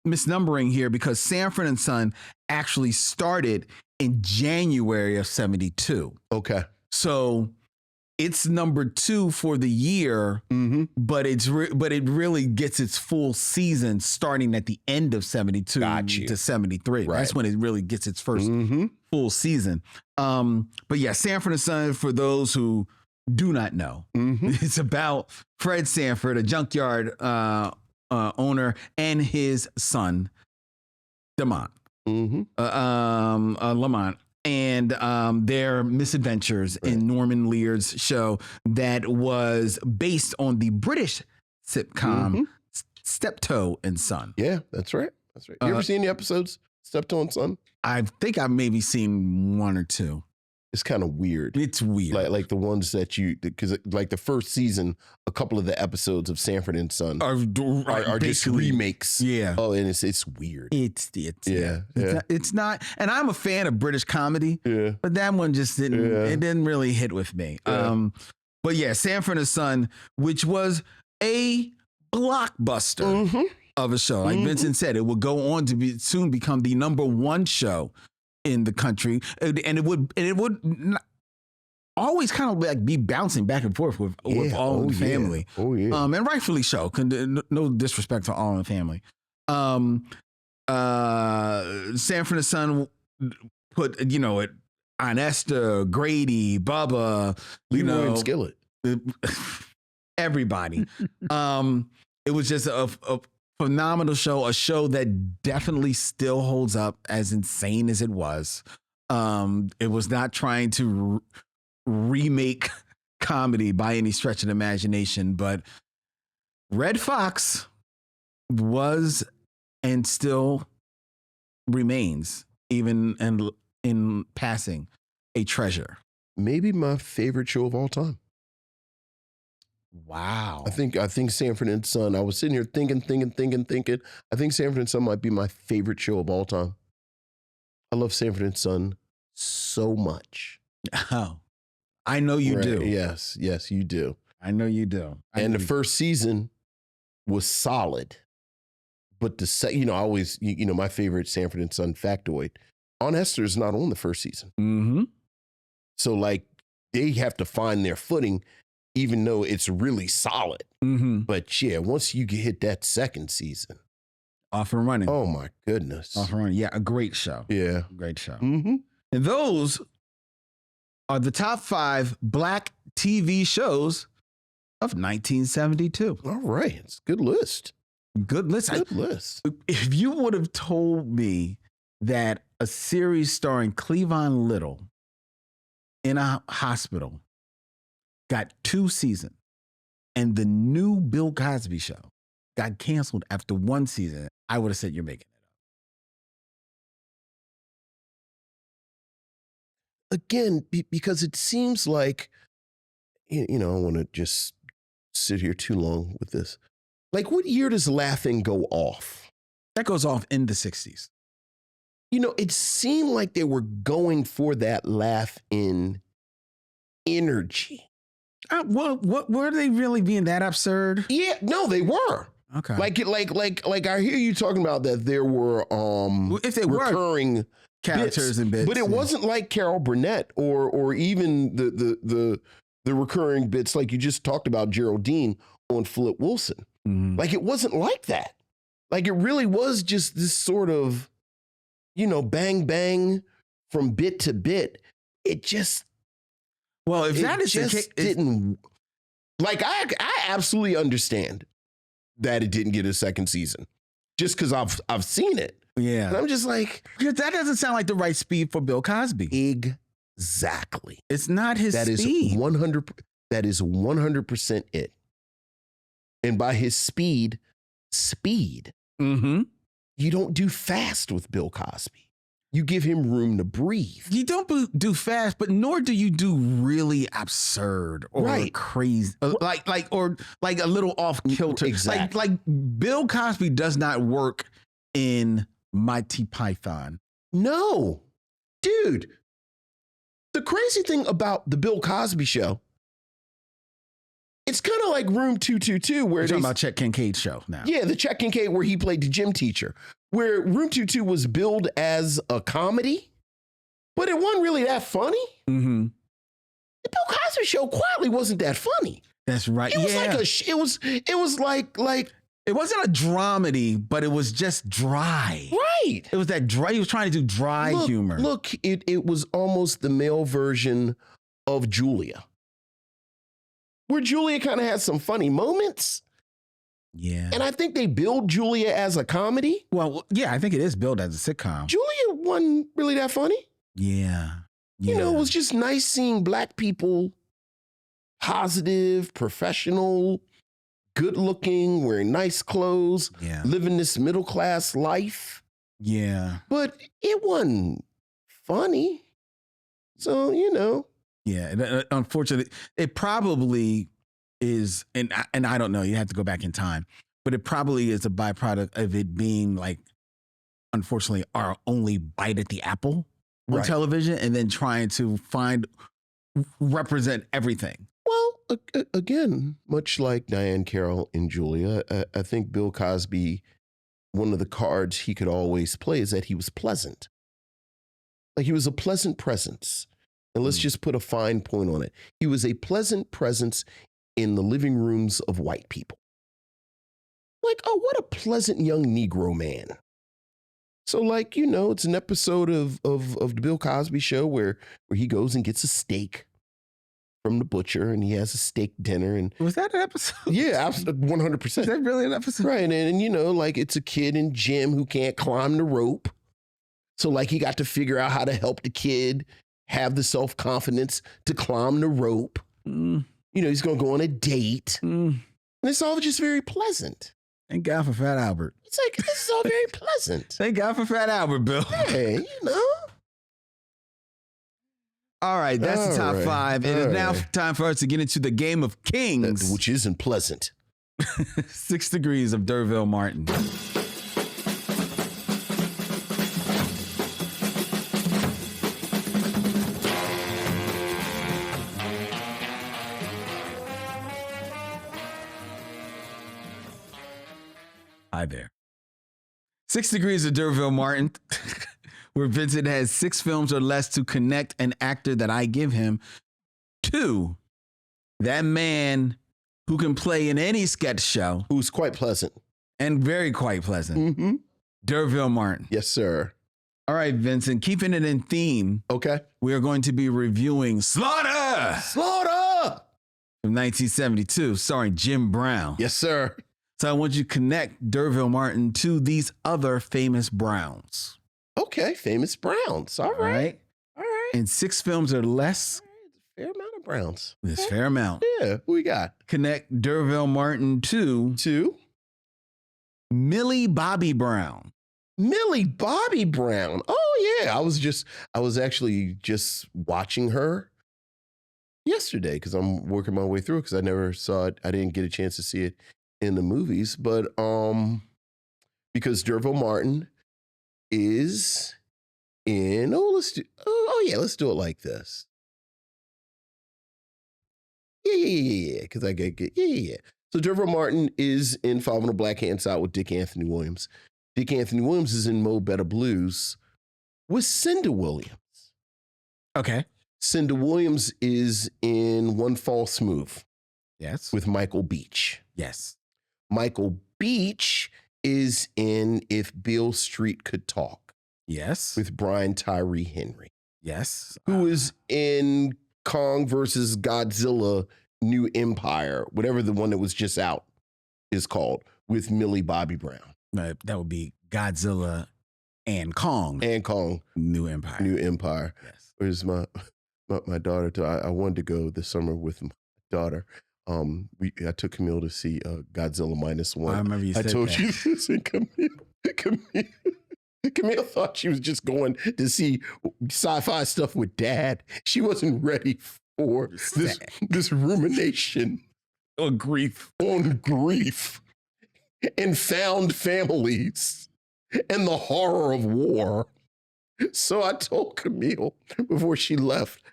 misnumbering here because Sanford and Son actually started in January of 72. Okay. So it's number 2 for the year, Mm-hmm. but it really gets its full season starting at the end of 72 Got you. to 73. Right. That's when it really gets its first Mm-hmm. full season. But yeah, Sanford and Son, for those who do not know, Mm-hmm. it's about Fred Sanford, a junkyard owner, and his son, Lamont. Mm-hmm. Lamont, and their misadventures in Norman Lear's show that was based on the British sitcom Mhm. Steptoe and Son. Yeah, that's right. That's right. You ever seen the episodes Steptoe and Son? I think I've maybe seen 1 or 2. It's kind of weird. It's weird. Like the ones that because like the first season, a couple of the episodes of Sanford and Son are just basically remakes. Yeah. Oh, and it's weird. Yeah. It's not, and I'm a fan of British comedy, Yeah. but that one just didn't. Yeah. It didn't really hit with me. Yeah. But yeah, Sanford and Son, which was a blockbuster Mm-hmm. of a show. Like Vincent said, it would go on to soon become the number 1 show in the country, and it would always kind of like be bouncing back and forth with All in the Family. Yeah. Oh yeah. And rightfully so. No disrespect to All in the Family. Sanford and Son put it on Esther, Grady, Bubba, Leroy and Skillet. everybody. It was just a phenomenal show, a show that definitely still holds up, as insane as it was. It was not trying to remake comedy by any stretch of the imagination, but Red Fox was and still remains, even in passing, a treasure. Maybe my favorite show of all time. Wow. I think Sanford and Son. I was sitting here thinking. I think Sanford and Son might be my favorite show of all time. I love Sanford and Son so much. Oh, I know you do. Yes, you do. I know you do. And the first season was solid, but I always my favorite Sanford and Son factoid. Aunt Esther is not on the first season, Mm-hmm. so like they have to find their footing, even though it's really solid. Mm-hmm. But yeah, once you hit that second season, Off and running. oh my goodness, Off and running. Yeah, a great show. yeah. Great show. Mm-hmm. And those are the top 5 black TV shows of 1972. All right, it's a good list. Good list. Good list. If you would have told me that a series starring Cleavon Little in a hospital got 2 seasons and the new Bill Cosby show got canceled after 1 season, I would have said you're making it up. Again, because it seems like, I want to just sit here too long with this. Like, what year does Laughing go off? That goes off in the 60s. It seemed like they were going for that laugh-in energy. What were they really being that absurd? Yeah, no, they were. Okay. Like I hear you talking about that there were if they were recurring characters and bits, but it wasn't like Carol Burnett or even the recurring bits like you just talked about Geraldine on Flip Wilson. Mhm. Like it wasn't like that. Like it really was just this sort of, bang bang from bit to bit. It just Well, if that is the just case, didn't. Like I absolutely understand that it didn't get a second season. just because I've seen it. And Yeah. I'm just like, Because that doesn't sound like the right speed for Bill Cosby. exactly. It's not his That is speed. 100. That is 100% it. And by his speed, Mm-hmm. you don't do fast with Bill Cosby. You give him room to breathe. You don't do fast, but nor do you do really absurd or Right. crazy, like a little off kilter. Exactly. Like Bill Cosby does not work in Monty Python. No, dude. The crazy thing about the Bill Cosby show, it's kind of like Room 222, where We're talking they, about Chet Kincaid's show now. yeah, the Chet Kincaid where he played the gym teacher, where Room 222 was billed as a comedy, but it wasn't really that funny. Mm-hmm. The Bill Cosby show quietly wasn't that funny. That's right. It was yeah. like it was like It wasn't a dramedy, but it was just dry. right. It was that dry. He was trying to do dry humor. Look, it was almost the male version of Julia, where Julia kind of had some funny moments. Yeah. And I think they billed Julia as a comedy. Well, yeah, I think it is billed as a sitcom. Julia wasn't really that funny. Yeah. You know, it was just nice seeing Black people, positive, professional, good looking, wearing nice clothes, Yeah. living this middle class life. Yeah. But it wasn't funny. So, you know. Yeah. And, unfortunately, it probably is, and I don't know, you have to go back in time, but it probably is a byproduct of it being like, unfortunately, our only bite at the apple on Right. television, and then trying to represent everything. Well, again, much like Diane Carroll and Julia, I think Bill Cosby, one of the cards he could always play is that he was pleasant. Like he was a pleasant presence. And let's just put a fine point on it. He was a pleasant presence in the living rooms of white people. Like, oh, what a pleasant young Negro man. So, like, you know, it's an episode of the Bill Cosby show where he goes and gets a steak from the butcher, and he has a steak dinner. And Was that an episode? yeah, Is 100%. that really an episode? Right. And, you know, like it's a kid in gym who can't climb the rope. So, like, he got to figure out how to help the kid have the self-confidence to climb the rope. Mm, You know, he's going to go on a date. mm. And it's all just very pleasant. Thank God for Fat Albert. It's like, this is all very pleasant. Thank God for Fat Albert, Bill. Hey, you know. All right, that's the top All right, five. It is all now right. time for us to get into the game of kings. Which isn't pleasant. 6 Degrees of D'Urville Martin. Hi there. 6 Degrees of D'Urville Martin, where Vincent has 6 films or less to connect an actor that I give him to that man who can play in any sketch show Who's quite pleasant. and very quite pleasant. Mm-hmm. D'Urville Martin. Yes, sir. All right, Vincent, keeping it in theme, Okay. we are going to be reviewing Slaughter Slaughter! from 1972, starring Jim Brown. Yes, sir. So I want you to connect D'Urville Martin to these other famous Browns. Okay, famous Browns. All All right. right? All right. In 6 films or less, Fair amount of Browns. there's fair amount. Yeah, who we got? Connect D'Urville Martin to 2. Millie Bobby Brown. Millie Bobby Brown. Oh, yeah. I was actually just watching her yesterday because I'm working my way through it because I never saw it. I didn't get a chance to see it in the movies, but because D'Urville Martin is in, let's do it like this. Yeah. Because I get, yeah. So D'Urville Martin is in Five on the Black Hand Side with Dick Anthony Williams. Dick Anthony Williams is in Mo Better Blues with Cinda Williams. Okay. Cinda Williams is in One False Move Yes. with Michael Beach. Yes. Michael Beach is in If Beale Street Could Talk Yes. with Brian Tyree Henry, Yes. who is in Kong versus Godzilla New Empire, whatever the one that was just out is called, with Millie Bobby Brown. That would be Godzilla and Kong. And Kong, New Empire. New Empire. Yes. Where's my daughter? I wanted to go this summer with my daughter. I took Camille to see Godzilla -1. I remember you said I told that. you this, and Camille thought she was just going to see sci-fi stuff with Dad. She wasn't ready for this rumination on grief. And found families and the horror of war. So I told Camille before she left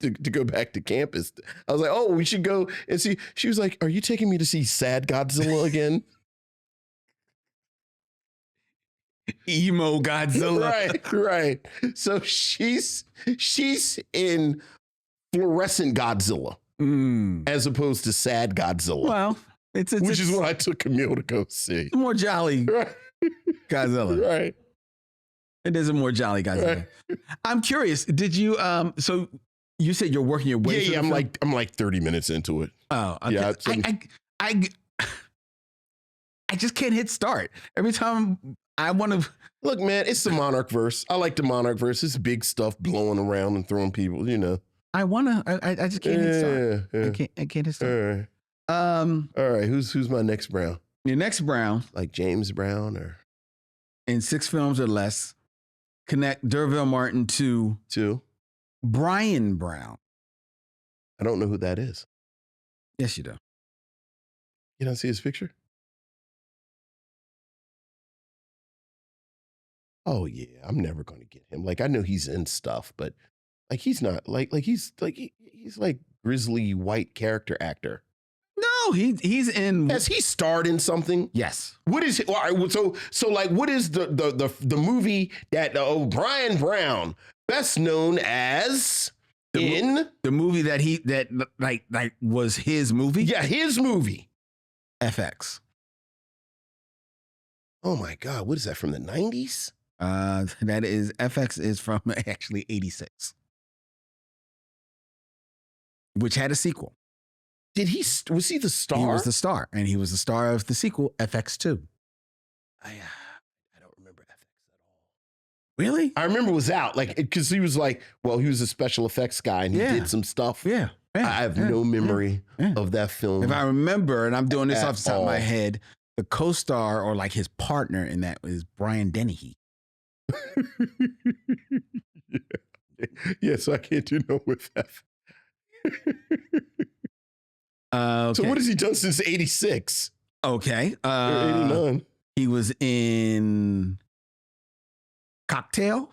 to go back to campus, I was like, oh, we should go and see. She was like, are you taking me to see Sad Godzilla again? Emo Godzilla. Right. So she's in fluorescent Godzilla as opposed to Sad Godzilla. Well, which is what I took Camille to go see. More jolly Godzilla. Right. It is a more jolly Godzilla. Right. I'm curious. Did you? So you said you're working your way. Yeah. I'm like 30 minutes into it. Oh, okay. Yeah. I just can't hit start every time I want to. Look, man, it's the Monarch verse. I like the Monarch verse. It's big stuff blowing around and throwing people. You know. I just can't hit start. Yeah. I can't hit start. All right. Who's my next Brown? Your next Brown, like James Brown, or in 6 films or less, connect D'Urville Martin to Brian Brown. I don't know who that is. Yes, you do. You don't see his picture? Oh yeah, I'm never going to get him. Like, I know he's in stuff, but like he's not he's like grizzly white character actor. No, he's in. Has he starred in something? Yes. What is it? All right, so like, what is the movie that Brian Brown, best known as the movie that was his movie? Yeah, his movie. FX. Oh my God, what is that, from the 90s? That is, FX is from actually 86, which had a sequel. Was he the star? He was the star, and he was the star of the sequel, FX2. I don't remember FX at all. Really? I remember it was out, like, because he was like, well, he was a special effects guy, and he did some stuff. Yeah. I have no memory of that film. If I remember, and I'm doing this off the top of my head, the co-star or like his partner in that is Brian Dennehy. Yeah, so I can't do no with that. Okay. So what has he done since 86? Okay. 89. He was in Cocktail.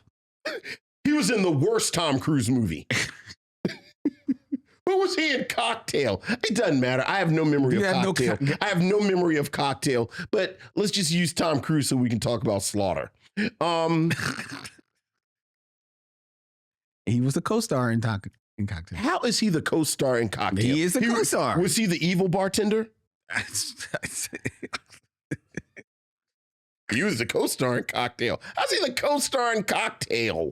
He was in the worst Tom Cruise movie. What was he in Cocktail? It doesn't matter. I have no memory of Cocktail. I have no memory of Cocktail, but let's just use Tom Cruise so we can talk about Slaughter. He was the co-star in Cocktail. How is he the co-star in Cocktail? He is the co-star. Was he the evil bartender? He was the co-star in Cocktail. How's he the co-star in Cocktail?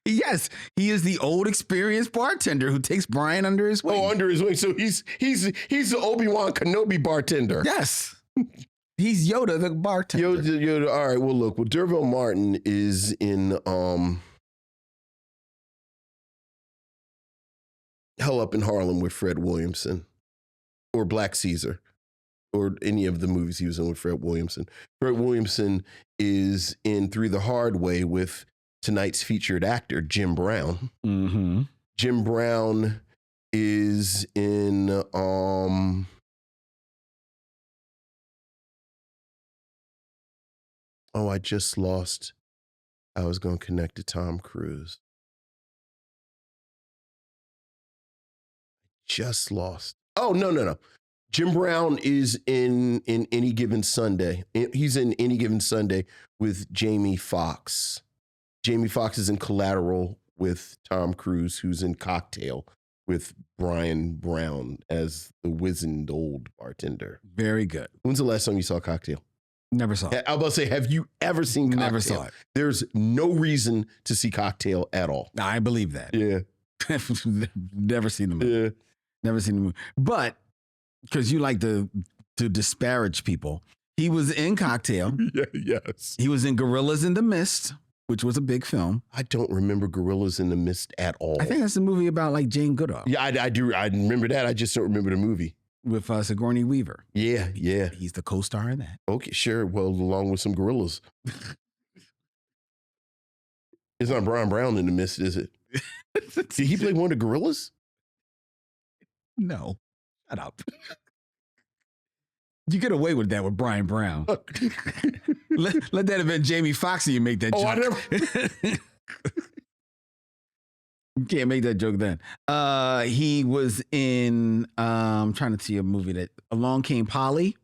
Yes, he is the old experienced bartender who takes Brian under his wing. Oh, under his wing. So he's the Obi-Wan Kenobi bartender. Yes. He's Yoda, the bartender. Yoda. All right. Well, look. Well, D'Urville Martin is in Hell Up in Harlem with Fred Williamson, or Black Caesar, or any of the movies he was in with Fred Williamson. Fred Williamson is in Through the Hard Way with tonight's featured actor, Jim Brown. Mm-hmm. Jim Brown is in I just lost. I was going to connect to Tom Cruise. Just lost. Oh, no. Jim Brown is in Any Given Sunday. He's in Any Given Sunday with Jamie Foxx. Jamie Foxx is in Collateral with Tom Cruise, who's in Cocktail with Brian Brown as the wizened old bartender. Very good. When's the last time you saw Cocktail? Never saw it. I was about to say, have you ever seen Cocktail? Never saw it. There's no reason to see Cocktail at all. I believe that. Yeah. Never seen the movie. Yeah. Never seen the movie. But because you like to disparage people, He was in Cocktail. Yeah, yes. He was in Gorillas in the Mist, which was a big film. I don't remember Gorillas in the Mist at all. I think that's a movie about like Jane Goodall. Yeah, I do. I remember that. I just don't remember the movie. With Sigourney Weaver. Yeah, yeah. He's the co-star in that. Okay, sure. Well, along with some gorillas. It's not Brian Brown in the Mist, is it? Did he play one of the gorillas? No. Shut up. You get away with that with Brian Brown. let that have been Jamie Foxx and you make that joke. Oh, I never. You can't make that joke then. He was in I'm trying to see a movie that Along Came Polly.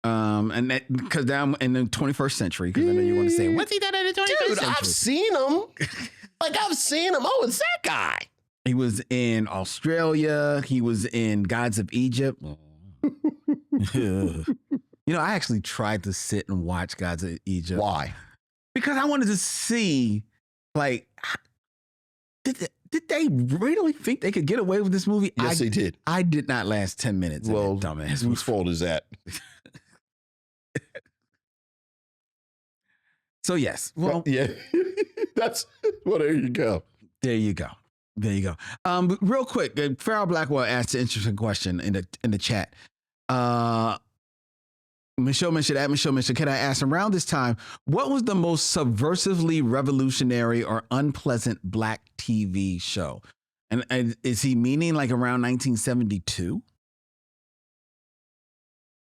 And that because now I'm in the 21st century, because I know you want to say, what's he done in the 21st Dude, century? I've seen him. I've seen him. Oh, it's that guy. He was in Australia. He was in Gods of Egypt. I actually tried to sit and watch Gods of Egypt. Why? Because I wanted to see, like, did they really think they could get away with this movie? Yes, they did. I did not last 10 minutes. Well, in that dumbass whose fault is that? So yes, well, yeah, that's well. There you go. There you go. But real quick, Farrell Blackwell asked an interesting question in the chat. Micheaux mentioned, can I ask, around this time, what was the most subversively revolutionary or unpleasant black TV show? And is he meaning like around 1972?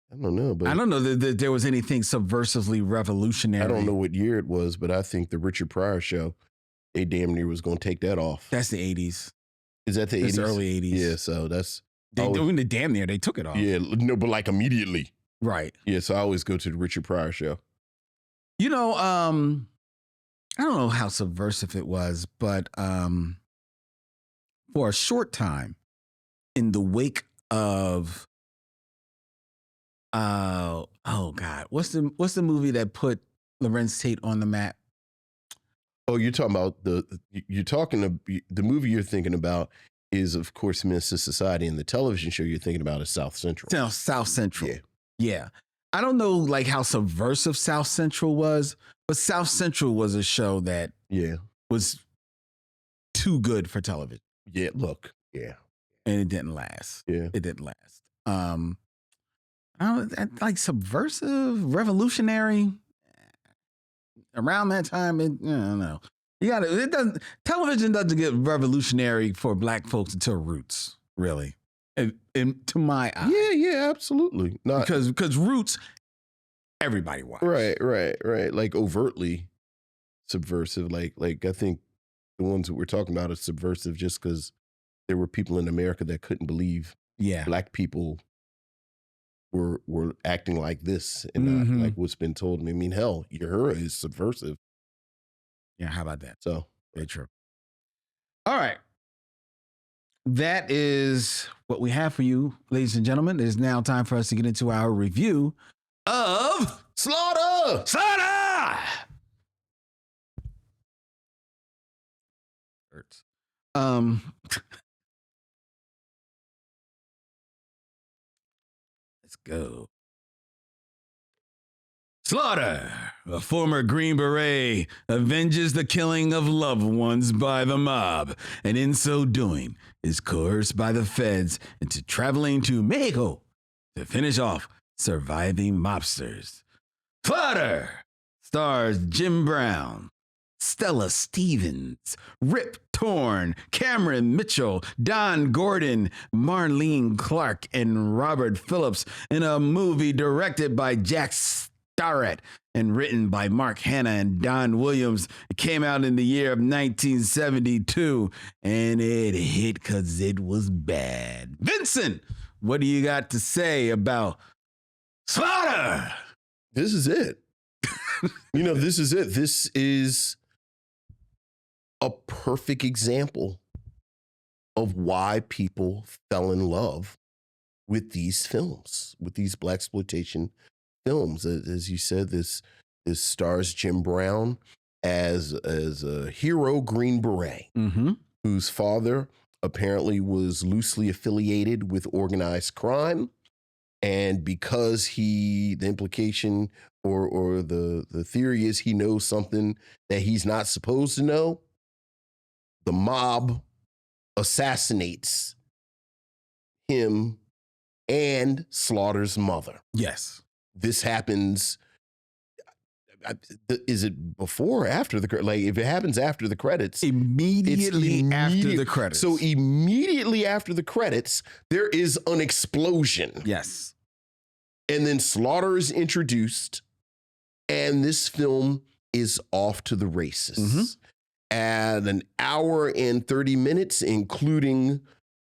I don't know, but I don't know that there was anything subversively revolutionary. I don't know what year it was, but I think the Richard Pryor show, they damn near was going to take that off. That's the 80s. Is that the 80s? It's early 80s. Yeah, so that's... They doing the damn near, they took it off. Yeah, no, but like immediately. Right. Yeah, so I always go to the Richard Pryor show. I don't know how subversive it was, but for a short time, in the wake of oh God, what's the movie that put Lorenz Tate on the map? Oh, you're talking about the movie you're thinking about is, of course, Menace Society, and the television show you're thinking about is South Central. South Central. Yeah. Yeah. I don't know like how subversive South Central was, but South Central was a show that was too good for television. Yeah, look. Yeah. And it didn't last. Yeah. It didn't last. I don't like subversive, revolutionary. Around that time, I don't know. Television doesn't get revolutionary for black folks until Roots, really. And to my eye. Yeah, absolutely. Not because Roots, everybody watched. Right. Like overtly subversive. Like I think the ones that we're talking about are subversive just because there were people in America that couldn't believe black people were acting like this and not like what's been told me. I mean, hell, Uhura is subversive. Yeah, how about that? So very true. All right. That is what we have for you, ladies and gentlemen. It is now time for us to get into our review of Slaughter! Hurts. Let's go. Slaughter, a former Green Beret, avenges the killing of loved ones by the mob, and in so doing is coerced by the feds into traveling to Micheaux to finish off surviving mobsters. Slaughter stars Jim Brown, Stella Stevens, Rip Torn, Cameron Mitchell, Don Gordon, Marlene Clark, and Robert Phillips in a movie directed by Jack Starrett and written by Mark Hanna and Don Williams. It came out in the year of 1972, and it hit because it was bad. Vincent, what do you got to say about Slaughter? This is it. This is it. This is a perfect example of why people fell in love with these films, with these blaxploitation films. As you said, this stars Jim Brown as a hero Green Beret, whose father apparently was loosely affiliated with organized crime And because the implication or the theory is he knows something that he's not supposed to know, the mob assassinates him and Slaughter's mother. Yes. This happens. Is it before or after the like? If it happens after the credits, Immediately after the credits. So immediately after the credits, there is an explosion. Yes. And then Slaughter is introduced, and this film is off to the races. Mm-hmm. At an hour and 30 minutes, including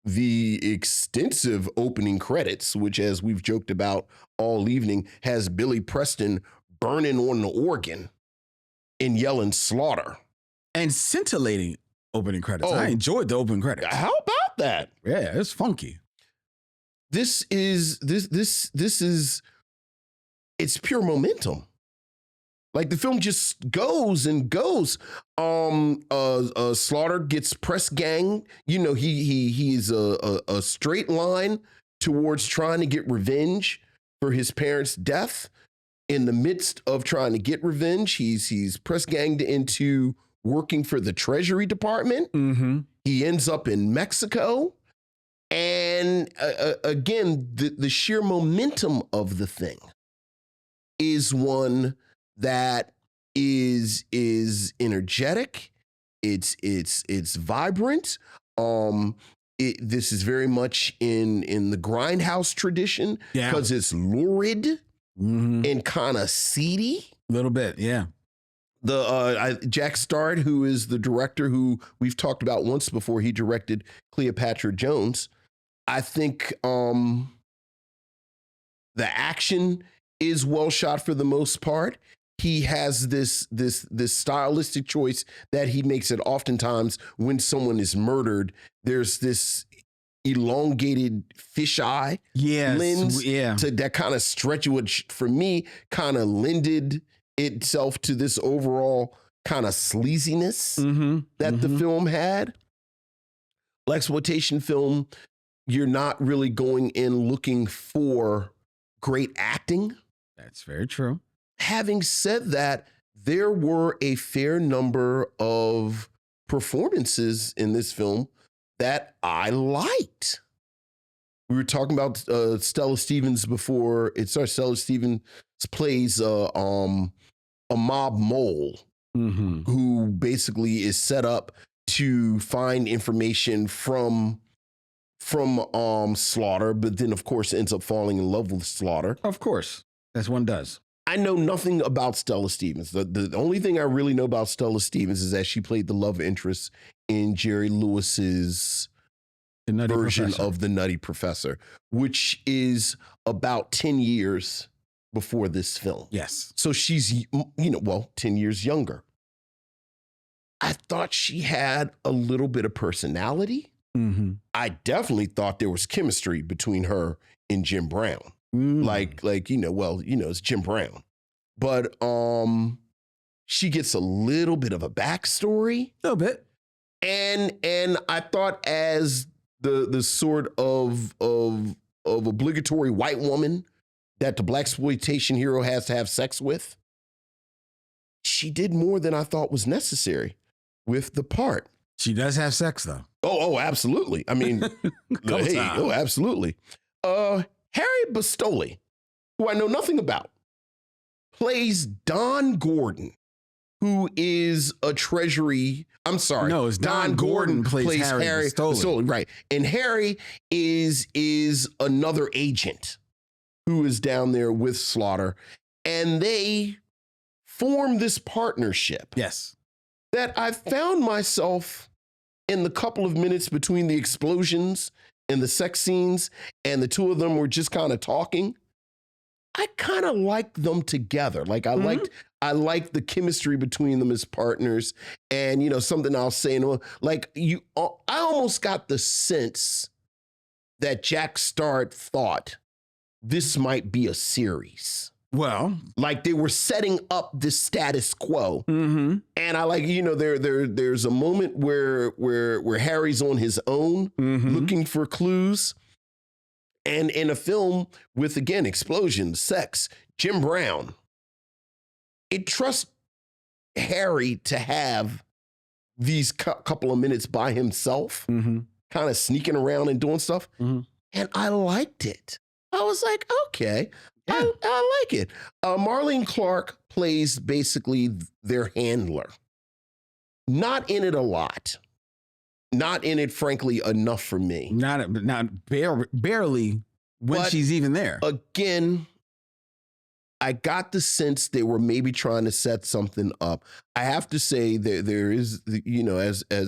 the extensive opening credits, which, as we've joked about all evening, has Billy Preston burning on the organ and yelling Slaughter. And scintillating opening credits. Oh. I enjoyed the opening credits. How about that? Yeah, it's funky. This is it's pure momentum. Like the film just goes and goes. Slaughter gets press gang. You know, he's a straight line towards trying to get revenge for his parents' death. In the midst of trying to get revenge, he's press ganged into working for the Treasury Department. Mm-hmm. He ends up in Mexico. And again, the sheer momentum of the thing is one that is energetic. It's vibrant. This is very much in the grindhouse tradition because it's lurid and kind of seedy. A little bit, yeah. Jack Stard, who is the director who we've talked about once before, he directed Cleopatra Jones. I think the action is well shot for the most part. He has this stylistic choice that he makes it oftentimes when someone is murdered. There's this elongated fisheye lens to that kind of stretch, which for me kind of lended itself to this overall kind of sleaziness that the film had. Exploitation film, you're not really going in looking for great acting. That's very true. Having said that, there were a fair number of performances in this film that I liked. We were talking about Stella Stevens before. Stella Stevens plays a mob mole who basically is set up to find information from Slaughter, but then of course ends up falling in love with Slaughter. Of course, as one does. I know nothing about Stella Stevens. The only thing I really know about Stella Stevens is that she played the love interest in Jerry Lewis's version of The Nutty Professor, which is about 10 years before this film. Yes. So she's, 10 years younger. I thought she had a little bit of personality. I definitely thought there was chemistry between her and Jim Brown. It's Jim Brown. But she gets a little bit of a backstory. A little bit. And I thought as the sort of obligatory white woman that the blaxploitation hero has to have sex with, she did more than I thought was necessary with the part. She does have sex though. Oh, absolutely. I mean, absolutely. Harry Bastoli, who I know nothing about, plays Don Gordon, who is a Treasury. I'm sorry. No, it's Don Gordon plays Harry Bastoli. Right. And Harry is another agent who is down there with Slaughter. And they form this partnership. Yes. That I found myself in the couple of minutes between the explosions and the sex scenes, and the two of them were just kind of talking. I kind of liked them together. Like I liked the chemistry between them as partners. And something I'll say, I almost got the sense that Jack Stard thought this might be a series. Well, like they were setting up this status quo. And I like, there's a moment where Harry's on his own looking for clues. And in a film with, again, explosions, sex, Jim Brown, it trusts Harry to have these couple of minutes by himself, kind of sneaking around and doing stuff. And I liked it. I was like, okay, I like it. Marlene Clark plays basically their handler. Not in it a lot. Not in it, frankly, enough for me. Barely when But she's even there. Again, I got the sense they were maybe trying to set something up. I have to say there is, you know, as a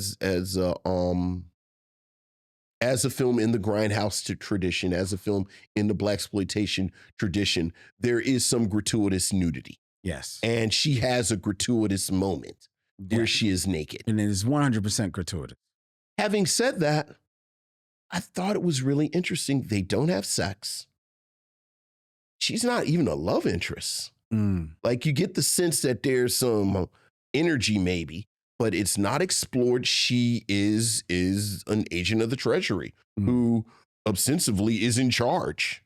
film in the grindhouse tradition, as a film in the blaxploitation tradition, there is some gratuitous nudity. Yes. And she has a gratuitous moment where she is naked. And it is 100% gratuitous. Having said that, I thought it was really interesting. They don't have sex. She's not even a love interest. Like, you get the sense that there's some energy maybe, but it's not explored. She is an agent of the Treasury who ostensibly is in charge.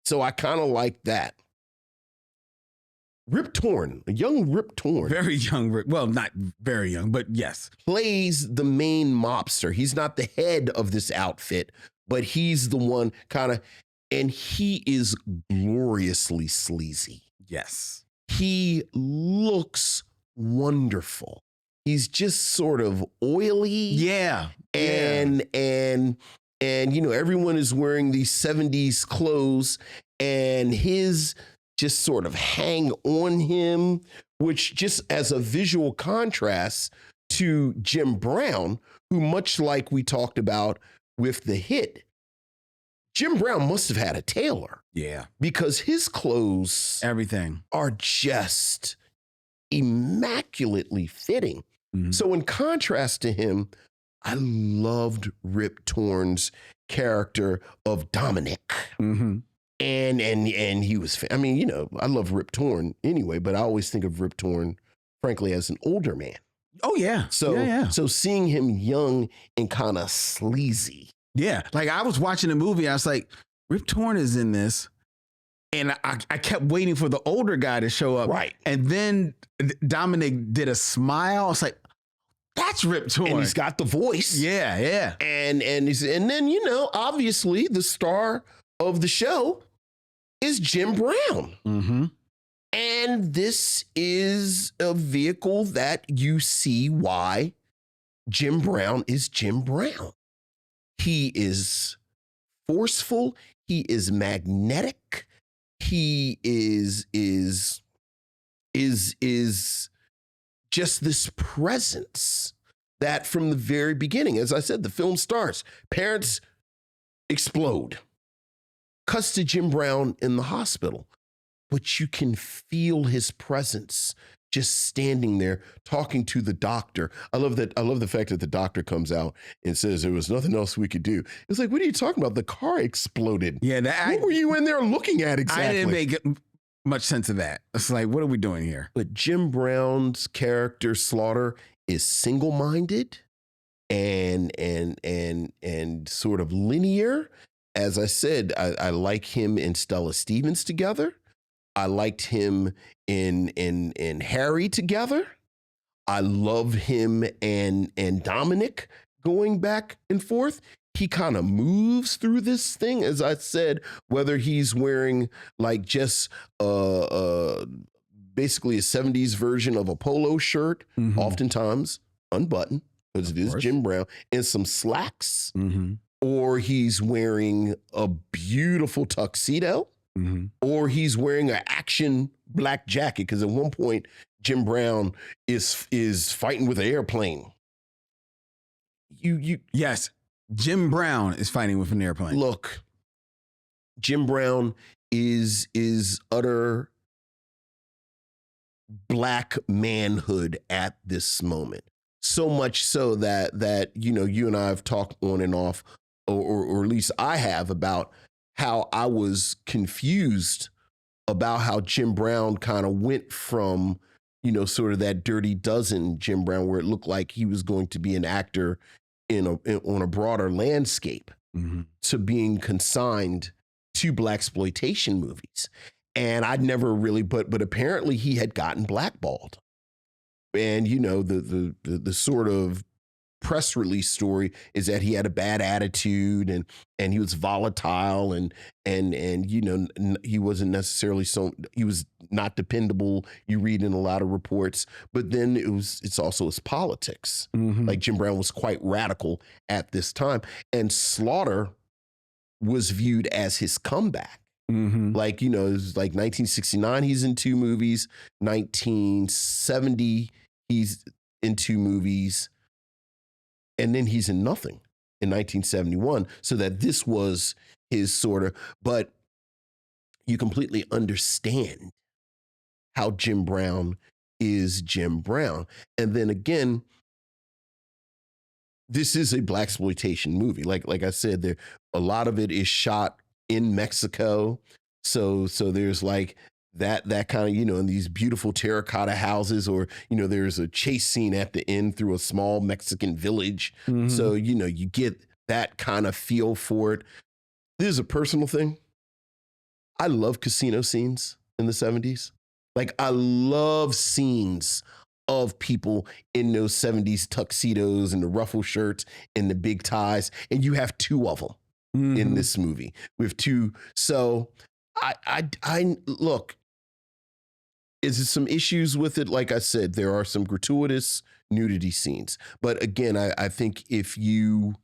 So I kind of like that. Rip Torn, a young Rip Torn. Very young, well, not very young, but yes. Plays the main mobster. He's not the head of this outfit, but he's the one kind of, and he is gloriously sleazy. Yes. He looks wonderful. He's just sort of oily. Yeah. And you know, everyone is wearing these 70s clothes, and his just sort of hang on him, which just as a visual contrast to Jim Brown, who, much like we talked about with The Hit, Jim Brown must have had a tailor. Yeah. Because his clothes, everything, are just immaculately fitting. So in contrast to him, I loved Rip Torn's character of Dominic. And he was, I mean, you know, I love Rip Torn anyway, but I always think of Rip Torn, frankly, as an older man. Oh, yeah. So seeing him young and kind of sleazy. Yeah. Like, I was watching the movie, I was like, Rip Torn is in this. And I kept waiting for the older guy to show up. Right. And then Dominic did a smile. I was like, that's Rip Torn. And he's got the voice. Yeah, yeah. And then, you know, obviously the star of the show is Jim Brown. And this is a vehicle that you see why Jim Brown is Jim Brown. He is forceful. He is magnetic. He is just this presence that from the very beginning, as I said, the film starts, parents explode, cuts to Jim Brown in the hospital, but you can feel his presence just standing there talking to the doctor. I love the fact that the doctor comes out and says there was nothing else we could do. It's like, what are you talking about? The car exploded. Yeah, what were you in there looking at exactly? I didn't make much sense of that. It's like, what are we doing here? But Jim Brown's character Slaughter is single-minded and sort of linear. As I said, I like him and Stella Stevens together. I liked him in Harry together. I love him and Dominic going back and forth. He kind of moves through this thing, as I said, whether he's wearing like just basically a 70s version of a polo shirt, oftentimes unbuttoned, because it is Jim Brown, and some slacks, or he's wearing a beautiful tuxedo, or he's wearing an action black jacket, because at one point Jim Brown is fighting with an airplane. Yes, Jim Brown is fighting with an airplane. Look, Jim Brown is utter black manhood at this moment. So much so that you know, you and I have talked on and off, or at least I have, about how I was confused about how Jim Brown kind of went from, you know, sort of that Dirty Dozen Jim Brown, where it looked like he was going to be an actor on a broader landscape, to being consigned to blaxploitation movies. And I'd never really, but apparently he had gotten blackballed. And you know, the sort of press release story is that he had a bad attitude and he was volatile and you know, he wasn't necessarily he was not dependable. You read in a lot of reports, but then it's also his politics. Like Jim Brown was quite radical at this time, and Slaughter was viewed as his comeback. Like, you know, it was like 1969, he's in 2 movies, 1970, he's in 2 movies, and then he's in nothing in 1971. So that this was his sort of, but you completely understand how Jim Brown is Jim Brown. And then again, this is a blaxploitation movie. Like I said, there a lot of it is shot in Mexico. So there's like that kind of, you know, in these beautiful terracotta houses, or, you know, there's a chase scene at the end through a small Mexican village. So, you know, you get that kind of feel for it. This is a personal thing. I love casino scenes in the 70s. Like, I love scenes of people in those 70s tuxedos and the ruffle shirts and the big ties. And you have 2 of them in this movie with 2. So I look, is there some issues with it? Like I said, there are some gratuitous nudity scenes. But again, I think if you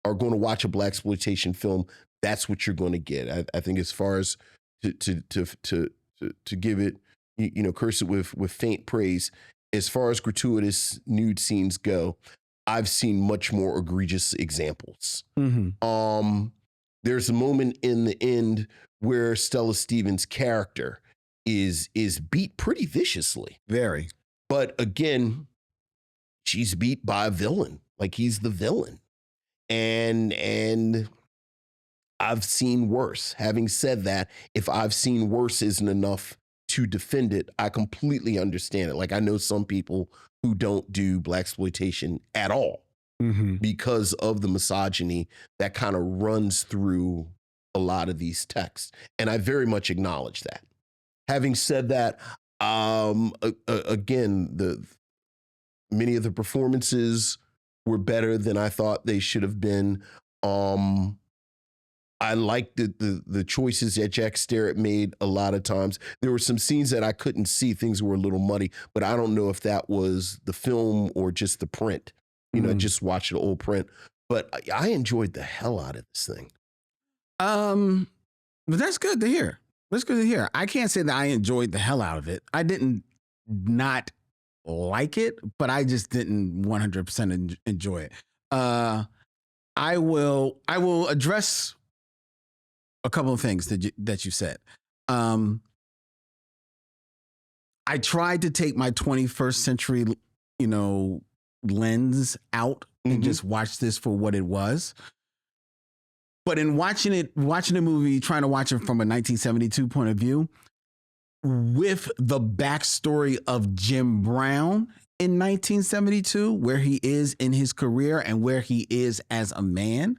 are going to watch a blaxploitation film, that's what you're going to get. I think as far as to give it, you know, curse it with faint praise, as far as gratuitous nude scenes go, I've seen much more egregious examples. There's a moment in the end where Stella Stevens' character is beat pretty viciously. Very. But again, she's beat by a villain. Like, he's the villain. And I've seen worse. Having said that, if I've seen worse isn't enough to defend it, I completely understand it. Like, I know some people who don't do blaxploitation at all because of the misogyny that kind of runs through a lot of these texts. And I very much acknowledge that. Having said that, again, many of the performances were better than I thought they should have been. I liked the choices that Jack Sterrett made a lot of times. There were some scenes that I couldn't see. Things were a little muddy, but I don't know if that was the film or just the print. You know, just watch the old print. But I enjoyed the hell out of this thing. But that's good to hear. That's good to hear. I can't say that I enjoyed the hell out of it. I didn't not like it, but I just didn't 100% enjoy it. I will address a couple of things that you said. I tried to take my 21st century, you know, lens out and just watch this for what it was. But in watching the movie, trying to watch it from a 1972 point of view, with the backstory of Jim Brown in 1972, where he is in his career and where he is as a man,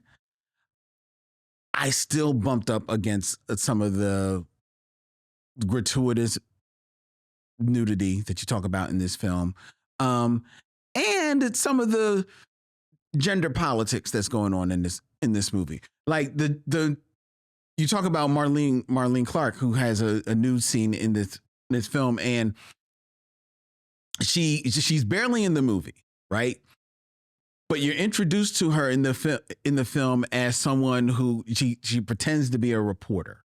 I still bumped up against some of the gratuitous nudity that you talk about in this film. And some of the gender politics that's going on in this movie. Like you talk about Marlene Clark, who has a nude scene in this film, and she's barely in the movie, right? But you're introduced to her in the film as someone who she pretends to be a reporter,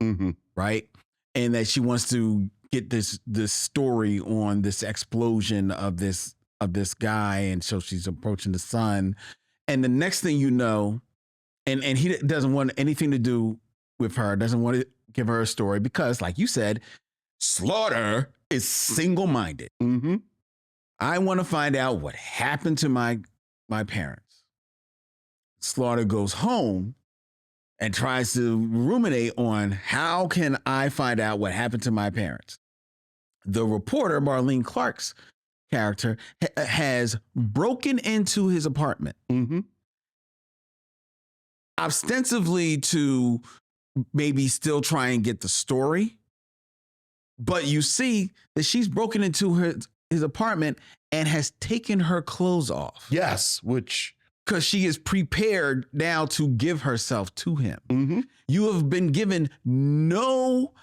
right? And that she wants to get this story on this explosion of this guy, and so she's approaching the son. And the next thing you know, and he doesn't want anything to do with her, doesn't want to give her a story because, like you said, Slaughter is single-minded. I want to find out what happened to my parents. Slaughter goes home and tries to ruminate on how can I find out what happened to my parents. The reporter, Marlene Clark's character, has broken into his apartment, ostensibly to maybe still try and get the story. But you see that she's broken into his apartment and has taken her clothes off. Yes, which because she is prepared now to give herself to him. mm-hmm. You have been given no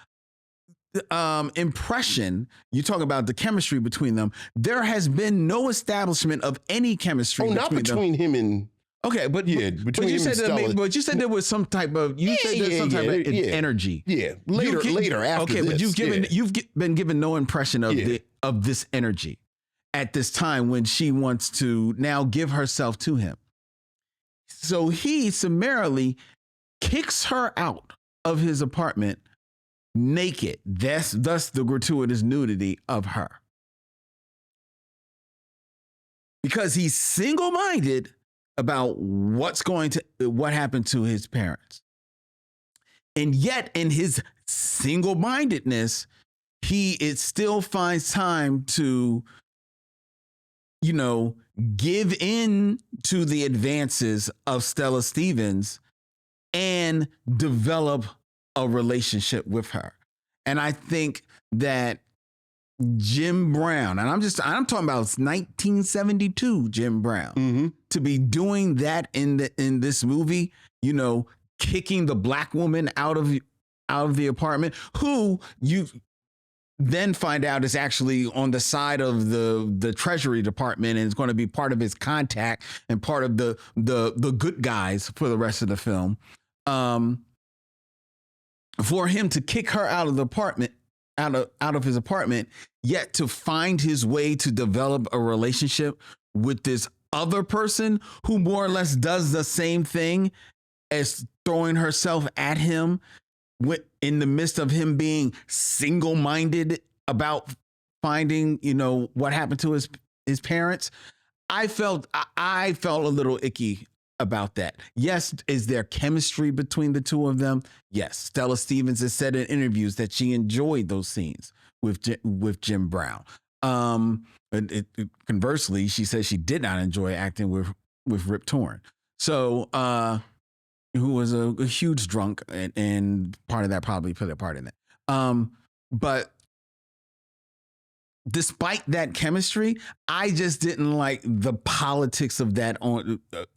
impression. You talk about the chemistry between them. There has been no establishment of any chemistry. not between him and. Okay, but Yeah, but between you him said and that, Stella. but you said there was some type of energy. Yeah, later after. Okay, this, but you've been given no impression of of this energy at this time when she wants to now give herself to him. So he summarily kicks her out of his apartment naked. Thus the gratuitous nudity of her. Because he's single-minded about what happened to his parents. And yet in his single-mindedness, it still finds time to, give in to the advances of Stella Stevens and develop a relationship with her. And I think that Jim Brown, and I'm talking about 1972 Jim Brown, to be doing that in this movie, kicking the black woman out of the apartment, who you then find out is actually on the side of the Treasury Department and is going to be part of his contact and part of the good guys for the rest of the film. For him to kick her out of the apartment, out of his apartment, yet to find his way to develop a relationship with this other person who more or less does the same thing as throwing herself at him in the midst of him being single-minded about finding, what happened to his parents. I felt a little icky about that. Yes, is there chemistry between the two of them? Yes. Stella Stevens has said in interviews that she enjoyed those scenes with Jim Brown. Conversely, she says she did not enjoy acting with Rip Torn. So, who was a huge drunk, and part of that probably played a part in that. But despite that chemistry, I just didn't like the politics of that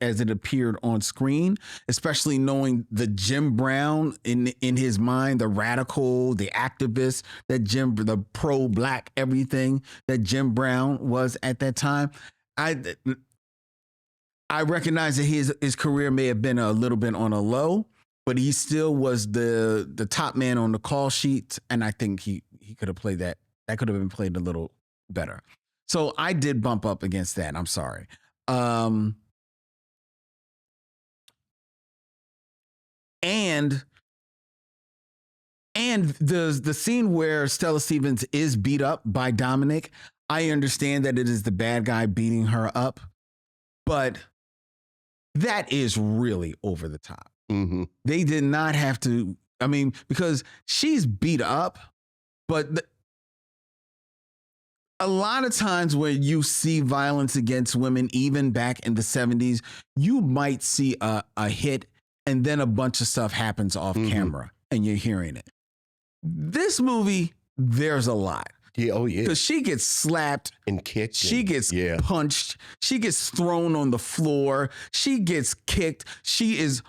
as it appeared on screen, especially knowing the Jim Brown in his mind, the radical, the activist, the pro-black everything that Jim Brown was at that time. I recognize that his career may have been a little bit on a low, but he still was the top man on the call sheet, and I think he could have played that. That could have been played a little better. So I did bump up against that. I'm sorry. And the scene where Stella Stevens is beat up by Dominic, I understand that it is the bad guy beating her up, but that is really over the top. Mm-hmm. They did not have to, because she's beat up, but a lot of times when you see violence against women, even back in the 70s, you might see a hit and then a bunch of stuff happens off camera and you're hearing it. This movie, there's a lot. Yeah, oh yeah. Because she gets slapped and kicked. She gets punched. She gets thrown on the floor. She gets kicked. She is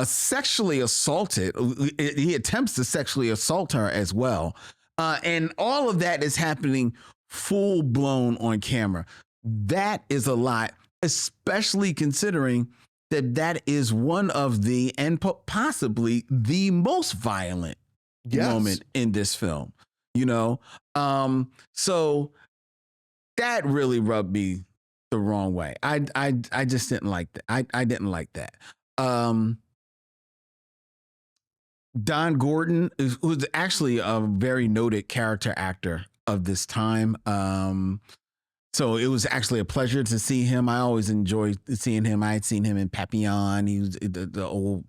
sexually assaulted. He attempts to sexually assault her as well. And all of that is happening full blown on camera. That is a lot, especially considering that is one of the, and possibly the most violent moment in this film, so that really rubbed me the wrong way. I just didn't like that. I didn't like that. Don Gordon who's actually a very noted character actor of this time. So it was actually a pleasure to see him. I always enjoyed seeing him. I had seen him in Papillon. He was the old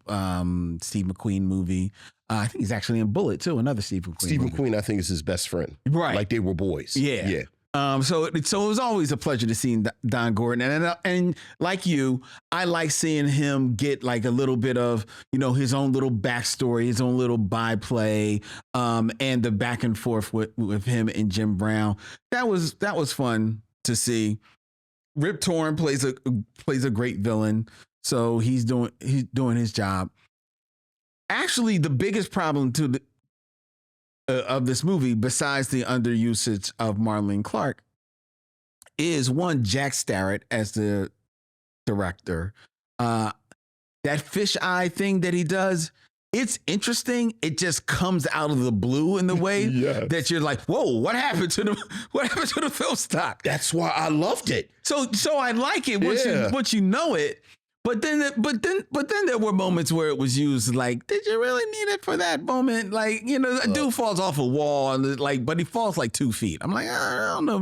Steve McQueen movie. I think he's actually in Bullet too, another Steve McQueen movie. McQueen, I think, is his best friend. Right. Like they were boys. Yeah. So it was always a pleasure to see Don Gordon, and like you, I like seeing him get like a little bit of his own little backstory, his own little byplay, and the back and forth with him and Jim Brown. That was fun to see. Rip Torn plays a great villain, so he's doing his job. Actually, the biggest problem of this movie, besides the underusage of Marlene Clark, is one, Jack Starrett as the director. That fisheye thing that he does, it's interesting. It just comes out of the blue in the way that you're like, whoa, what happened to the film stock? That's why I loved it. So I like it once you know it. But then there were moments where it was used. Like, did you really need it for that moment? Like, a dude falls off a wall and but he falls like 2 feet. I'm like, I don't know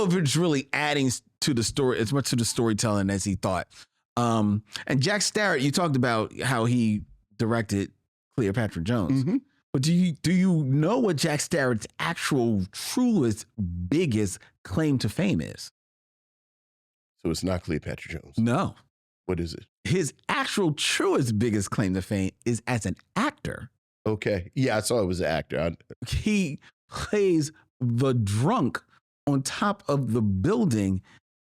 if it's really adding to the story as much to the storytelling as he thought. And Jack Starrett, you talked about how he directed Cleopatra Jones. Mm-hmm. But do you know what Jack Starrett's actual, truest, biggest claim to fame is? So it's not Cleopatra Jones. No. What is it? His actual, truest, biggest claim to fame is as an actor. Okay. Yeah, I saw it was an actor. He plays the drunk on top of the building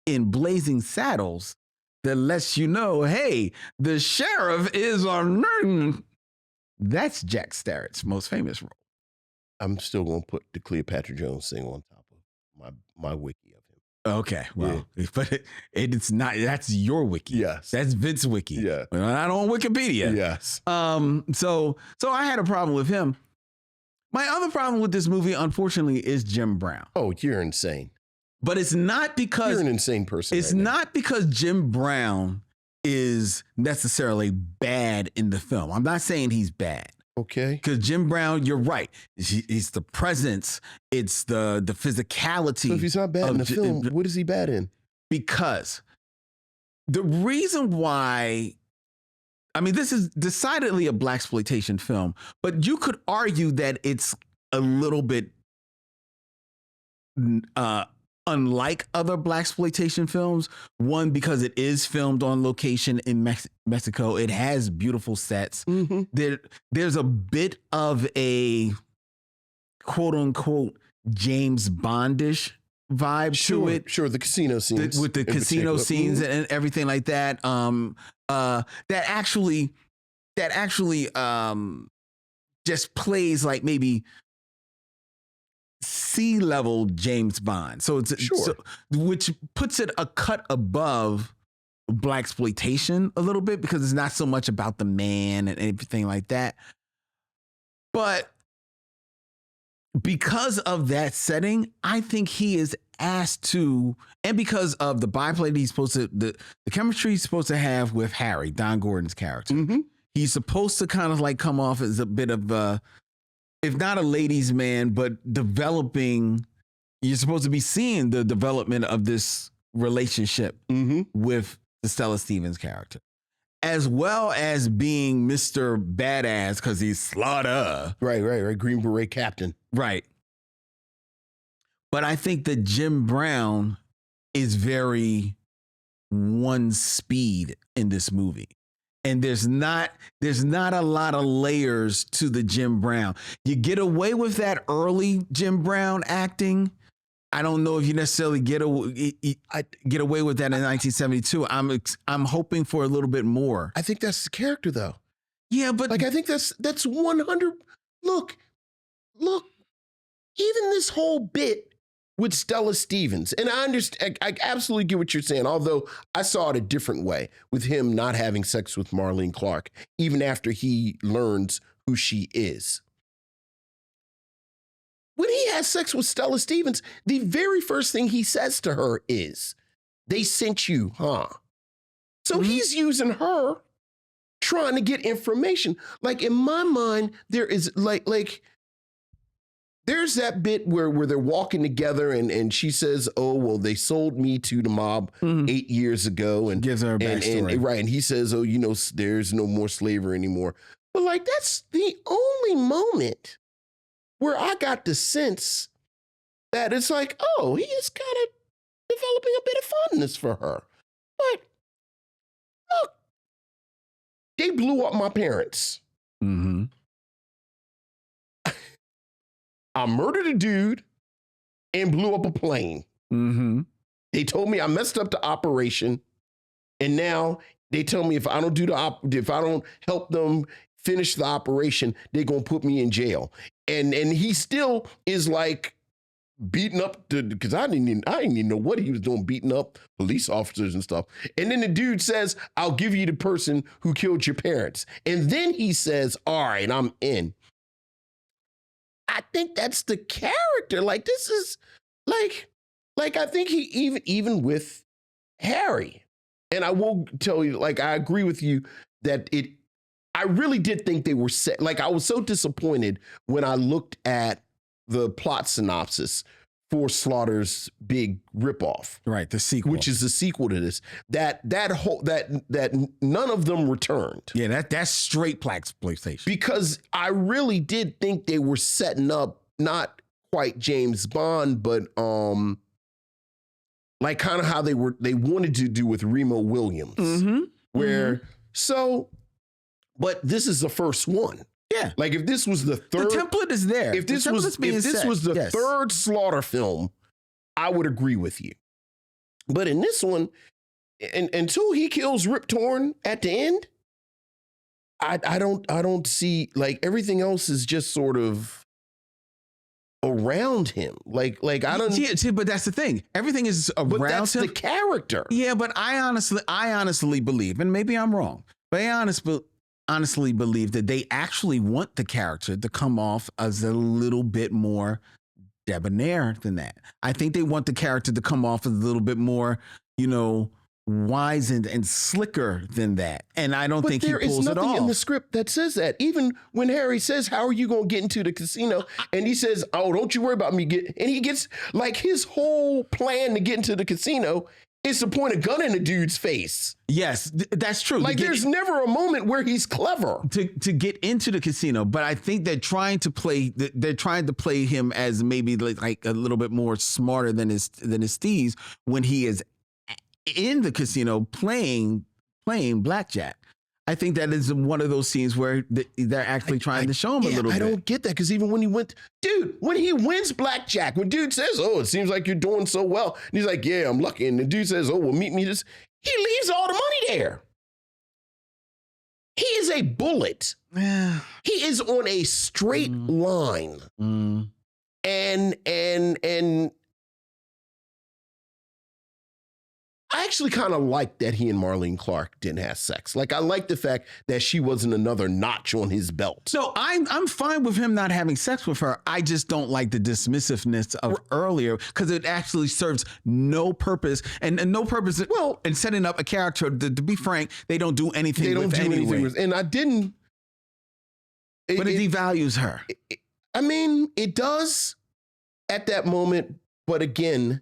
in Blazing Saddles that lets you know, hey, the sheriff is on. That's Jack Starrett's most famous role. I'm still going to put the Cleopatra Jones thing on top of my wiki of him. Okay, well, but it's not. That's your wiki. Yes, that's Vince wiki. Yeah, not on Wikipedia. Yes. So I had a problem with him. My other problem with this movie, unfortunately, is Jim Brown. Oh, you're insane. But it's not because you're an insane person. It's not because Jim Brown is necessarily bad in the film. I'm not saying he's bad. Okay. Because Jim Brown, you're right. It's the presence. It's the physicality. So if he's not bad in the film, what is he bad in? Because the reason why, this is decidedly a blaxploitation film, but you could argue that it's a little bit unlike other blaxploitation films. One, because it is filmed on location in Mexico. It has beautiful sets. Mm-hmm. There's a bit of a quote unquote James Bondish vibe to it. Sure, the casino scenes. With the casino scenes and everything like that. That actually just plays like maybe C-level James Bond. So it's which puts it a cut above blaxploitation a little bit, because it's not so much about the man and everything like that. But because of that setting, I think he is asked to, and because of the byplay that he's supposed to, the chemistry he's supposed to have with Harry, Don Gordon's character, mm-hmm. he's supposed to kind of like come off as a bit of a, if not a ladies' man, but developing, you're supposed to be seeing the development of this relationship mm-hmm. with the Stella Stevens character, as well as being Mr. Badass because he's Slaughter. Right. Green Beret captain. Right. But I think that Jim Brown is very one speed in this movie. And there's not a lot of layers to the Jim Brown. You get away with that early Jim Brown acting. I don't know if you necessarily get away with that in 1972. I'm hoping for a little bit more. I think that's the character, though. Yeah, but like I think that's 100. Look. Even this whole bit with Stella Stevens, and I understand, I absolutely get what you're saying, although I saw it a different way with him not having sex with Marlene Clark, even after he learns who she is. When he has sex with Stella Stevens, the very first thing he says to her is, "They sent you, huh?" So mm-hmm. he's using her, trying to get information. Like in my mind, there is like there's that bit where they're walking together and she says, "Oh, well, they sold me to the mob mm-hmm. 8 years ago," and gives her a backstory. Right. And he says, "Oh, there's no more slavery anymore." But like, that's the only moment where I got the sense that it's like, oh, he is kind of developing a bit of fondness for her. But look, they blew up my parents. Mm-hmm. I murdered a dude and blew up a plane. Mm-hmm. They told me I messed up the operation, and now they tell me if I don't if I don't help them finish the operation, they're gonna put me in jail. And he still is like beating up because I didn't even know what he was doing, beating up police officers and stuff. And then the dude says, "I'll give you the person who killed your parents." And then he says, "All right, I'm in." I think that's the character. Like, this is like I think he even with Harry, and I will tell you, like, I agree with you that I really did think they were set. Like, I was so disappointed when I looked at the plot synopsis for Slaughter's big ripoff, Right, the sequel, which is the sequel to this. That none of them returned. yeah, that's straight blaxploitation. Because I really did think they were setting up not quite James Bond, but like kind of how they wanted to do with Remo Williams, where but this is the first one. Yeah, Like if this was the third, the template is there. if this was the third Slaughter film, I would agree with you. But in this one, until he kills Rip Torn at the end, I don't see, like, everything else is just sort of around him. Like I don't. See, but that's the thing. Everything is around But that's him. the character. Yeah, but I honestly believe, and maybe I'm wrong, but I honestly believe that they actually want the character to come off as a little bit more debonair than that. I think they want the character to come off as a little bit more, wizened and slicker than that. And I don't think he pulls it off. There is nothing in the script that says that. Even when Harry says, "How are you going to get into the casino?" And he says, "Oh, don't you worry about me and he gets, like, his whole plan to get into the casino is to point a gun in a dude's face. Yes, that's true. Like, there's never a moment where he's clever. To get into the casino, but I think they're trying to play him as maybe like a little bit more smarter than his thieves when he is in the casino playing blackjack. I think that is one of those scenes where they're actually trying to show him a little bit. I don't get that, because even when he when he wins blackjack, when dude says, "Oh, it seems like you're doing so well," and he's like, "Yeah, I'm lucky," and the dude says, "Oh, well, meet me this," he leaves all the money there. He is a bullet. He is on a straight line. And I actually kind of like that he and Marlene Clark didn't have sex. Like, I like the fact that she wasn't another notch on his belt. So I'm fine with him not having sex with her. I just don't like the dismissiveness of earlier, because it actually serves no purpose and no purpose. Well, in setting up a character. To be frank, they don't do anything. They don't with do anyway. anything with, and I didn't. But it devalues her. I mean, it does at that moment, but again,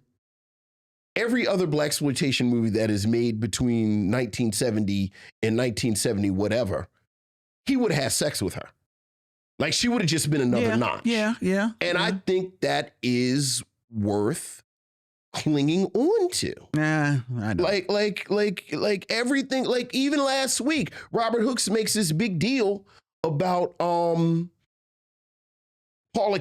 every other blaxploitation movie that is made between 1970 and 1970 whatever, he would have had sex with her. Like, she would have just been another notch. Yeah. And I think that is worth clinging on to. Nah, I know. Like everything, like even last week, Robert Hooks makes this big deal about Paula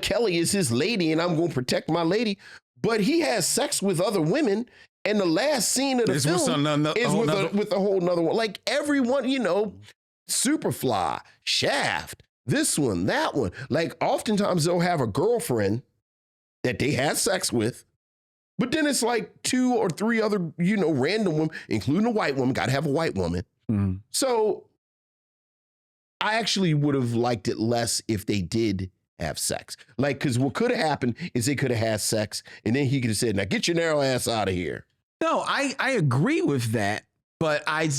Kelly is his lady and I'm going to protect my lady. But he has sex with other women, and the last scene of the film is with a whole nother one. Like, everyone, Superfly, Shaft, this one, that one. Like, oftentimes they'll have a girlfriend that they have sex with, but then it's like 2 or 3 other, random women, including a white woman. Got to have a white woman. Mm-hmm. So I actually would have liked it less if they did have sex. Like, because what could have happened is they could have had sex, and then he could have said, "Now get your narrow ass out of here." No, I agree with that, but I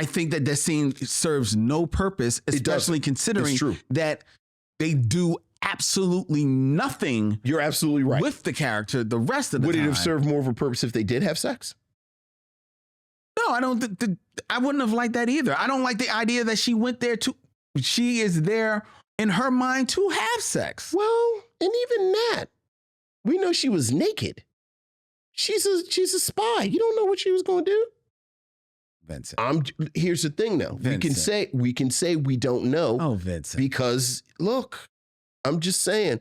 think that scene serves no purpose, especially considering that they do absolutely nothing. You're absolutely right. With the character the rest of the time. Would it have served more of a purpose if they did have sex? No, I don't. I wouldn't have liked that either. I don't like the idea that she went there she is there in her mind to have sex. Well, and even that, we know she was naked. She's a spy. You don't know what she was going to do. Vincent. Here's the thing, though. Vincent. We can say we don't know. Oh, Vincent. Because look, I'm just saying.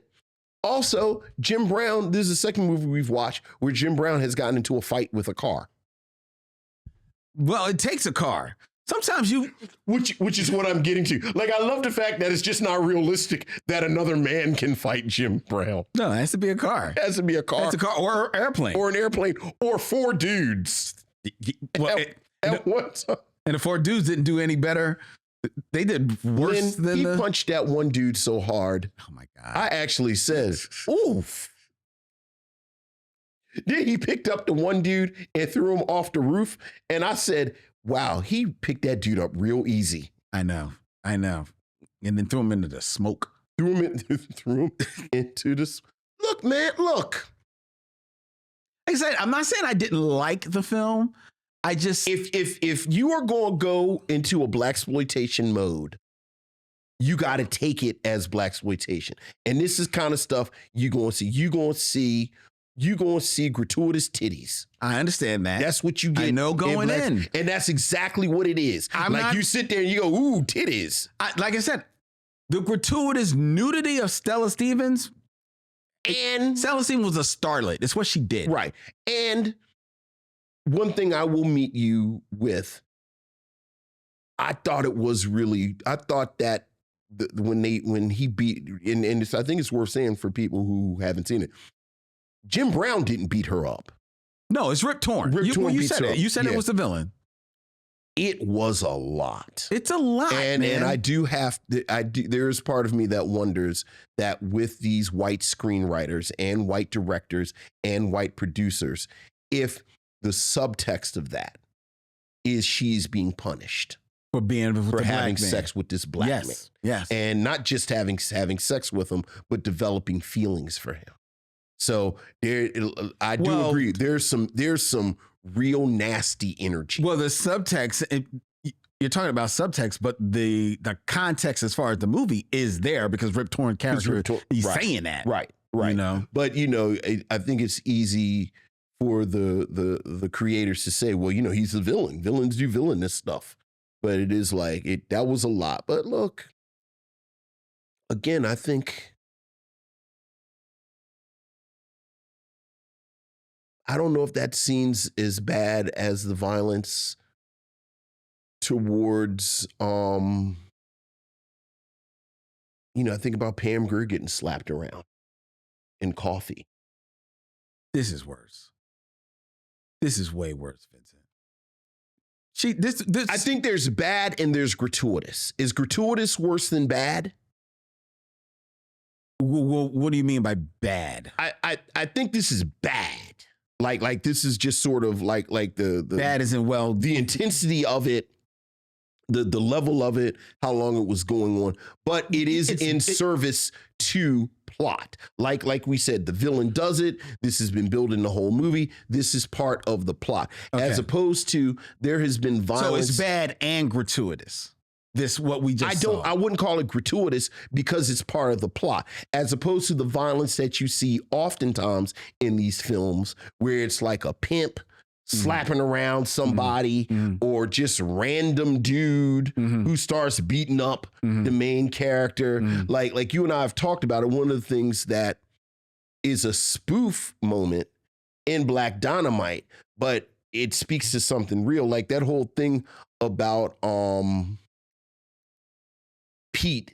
Also, Jim Brown. This is the second movie we've watched where Jim Brown has gotten into a fight with a car. Well, it takes a car. Sometimes which is what I'm getting to. Like, I love the fact that it's just not realistic that another man can fight Jim Brown. No, it has to be a car. It has to be a car. It's a car or an airplane. Or an airplane. Or 4 dudes. Well, at one time. And the 4 dudes didn't do any better. They did worse than he punched that one dude so hard. Oh my God. I actually said, oof. Then he picked up the one dude and threw him off the roof. And I said, wow, he picked that dude up real easy. I know. And then threw him into the smoke. Threw him into the look, man, look. Like I said, I'm not saying I didn't like the film. I just if you are going to go into a blaxploitation mode, you got to take it as blaxploitation. And this is kind of stuff you're going to see. You're going to see gratuitous titties. I understand that. That's what you get. I know going in. And that's exactly what it is. You sit there and you go, ooh, titties. Like I said, the gratuitous nudity of Stella Stevens. And Stella Stevens was a starlet. It's what she did. Right. And one thing I will meet you with, I thought that when he beat, and I think it's worth saying for people who haven't seen it, Jim Brown didn't beat her up. No, it's Rip Torn. You said it. You said it was the villain. It was a lot. It's a lot, man. And I do there's part of me that wonders that with these white screenwriters and white directors and white producers, if the subtext of that is she's being punished for having sex with this black man. Yes. And not just having sex with him, but developing feelings for him. So I do agree. There's some real nasty energy. Well, the subtext, you're talking about subtext, but the context as far as the movie is there because Rip Torn character, he's saying that. Right. You know? But, I think it's easy for the creators to say, well, he's the villain. Villains do villainous stuff. But it is that was a lot. But look, again, I think, I don't know if that scene's as bad as the violence towards, I think about Pam Grier getting slapped around in Coffee. This is worse. This is way worse, Vincent. I think there's bad and there's gratuitous. Is gratuitous worse than bad? What do you mean by bad? I think this is bad. Like this is just sort of like the bad isn't the intensity of it, the level of it, how long it was going on, but it is in service to plot. Like we said, the villain does it. This has been building the whole movie. This is part of the plot, as opposed to there has been violence. So it's bad and gratuitous. This what we just saw. I wouldn't call it gratuitous because it's part of the plot, as opposed to the violence that you see oftentimes in these films where it's like a pimp slapping around somebody or just random dude who starts beating up the main character. Like you and I have talked about it. One of the things that is a spoof moment in Black Dynamite, but it speaks to something real, like that whole thing about Pete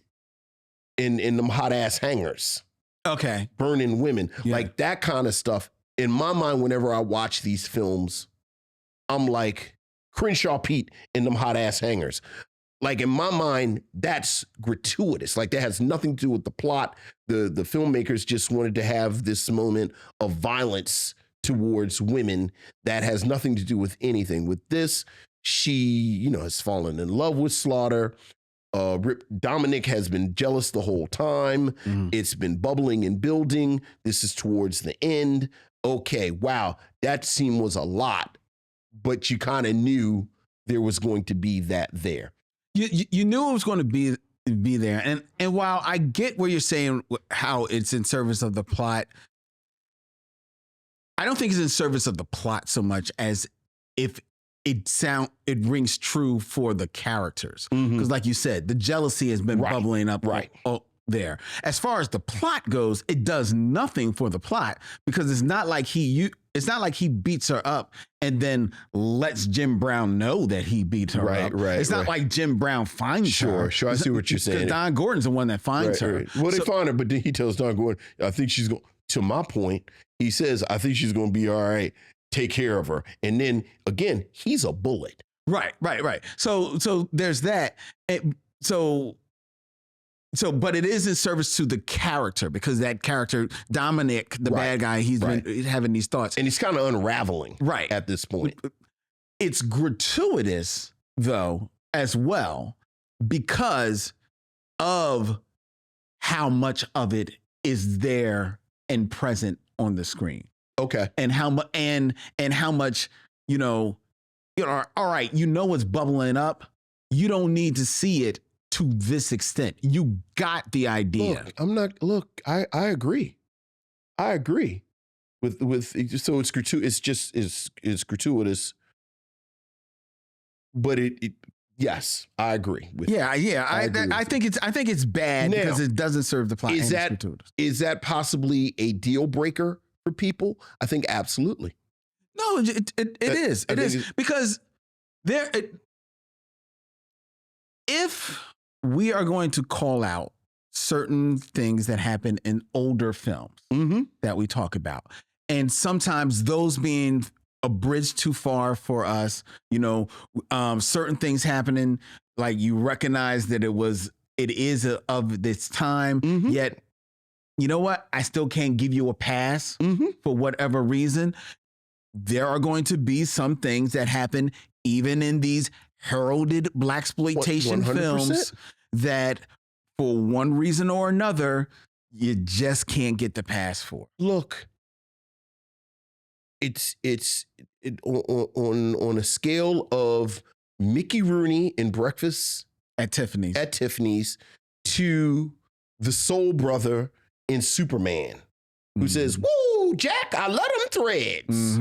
in them hot ass hangers. Okay. Burning women. Yeah. Like that kind of stuff. In my mind, whenever I watch these films, I'm like Crenshaw Pete in them hot ass hangers. Like in my mind, that's gratuitous. Like that has nothing to do with the plot. The filmmakers just wanted to have this moment of violence towards women that has nothing to do with anything. With this, she, has fallen in love with Slaughter. Dominic has been jealous the whole time. It's been bubbling and building. This is towards the end. Okay, wow, that scene was a lot, but you kind of knew there was going to be that there. You knew it was going to be be there. And while I get where you're saying how it's in service of the plot, I don't think it's in service of the plot so much as if it rings true for the characters. Because like you said, the jealousy has been bubbling up there. As far as the plot goes, it does nothing for the plot because it's not like he beats her up and then lets Jim Brown know that he beat her up. It's not like Jim Brown finds her. Sure. I see what you're saying. Don Gordon's the one that finds her. Well, they find her, but then he tells Don Gordon, I think she's going, to my point, he says, I think she's going to be all right. Take care of her. And then again, he's a bullet. Right. So there's that. But it is in service to the character because that character, Dominic, the bad guy, he's been having these thoughts. And he's kind of unraveling at this point. It's gratuitous, though, as well, because of how much of it is there and present on the screen. Okay. And how much, all right, what's bubbling up. You don't need to see it to this extent. You got the idea. I agree. I agree with so it's gratuitous. It's gratuitous. But yes, I agree with you. I think it's bad because it doesn't serve the plot. Is that possibly a deal breaker for people? I think absolutely. No, it is. It is because if we are going to call out certain things that happen in older films that we talk about, and sometimes those being a bridge too far for us, certain things happening, like you recognize that it is of this time, yet, you know what? I still can't give you a pass for whatever reason. There are going to be some things that happen even in these heralded blaxploitation films that for one reason or another, you just can't get the pass for. Look, it's on a scale of Mickey Rooney in Breakfast at Tiffany's to the soul brother in Superman who says, "Woo, Jack, I love them threads."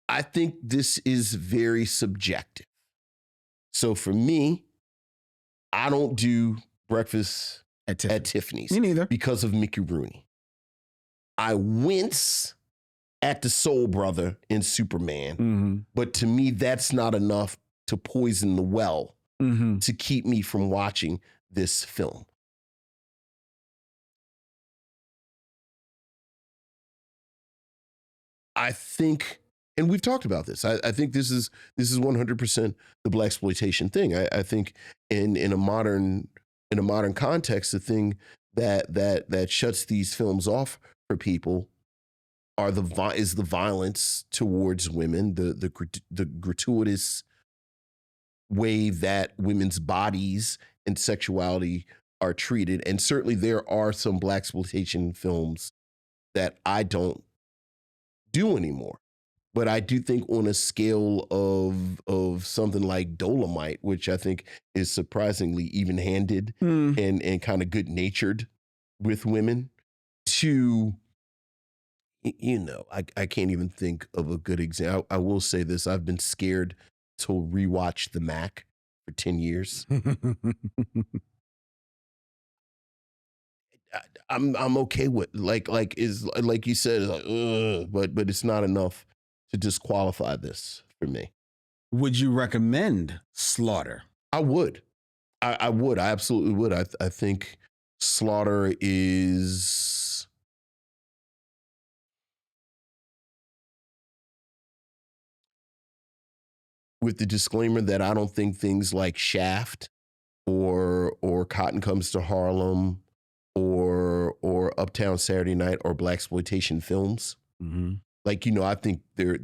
I think this is very subjective. So for me, I don't do Breakfast at Tiffany's. Me neither. Because of Mickey Rooney. I wince at the soul brother in Superman. But to me, that's not enough to poison the well to keep me from watching this film. I think, and we've talked about this, I think this is 100% the blaxploitation thing. I think in a modern context, the thing that shuts these films off for people is the violence towards women, the gratuitous way that women's bodies and sexuality are treated. And certainly there are some blaxploitation films that I don't do anymore. But I do think on a scale of something like Dolomite, which I think is surprisingly even-handed and kind of good-natured with women, to, I can't even think of a good example. I will say this. I've been scared to rewatch The Mac for 10 years. I'm okay with like you said, but it's not enough to disqualify this for me. Would you recommend Slaughter? I would. I would. I absolutely would. I think Slaughter is with the disclaimer that I don't think things like Shaft or Cotton Comes to Harlem or Uptown Saturday Night or blaxploitation films. Like, I think there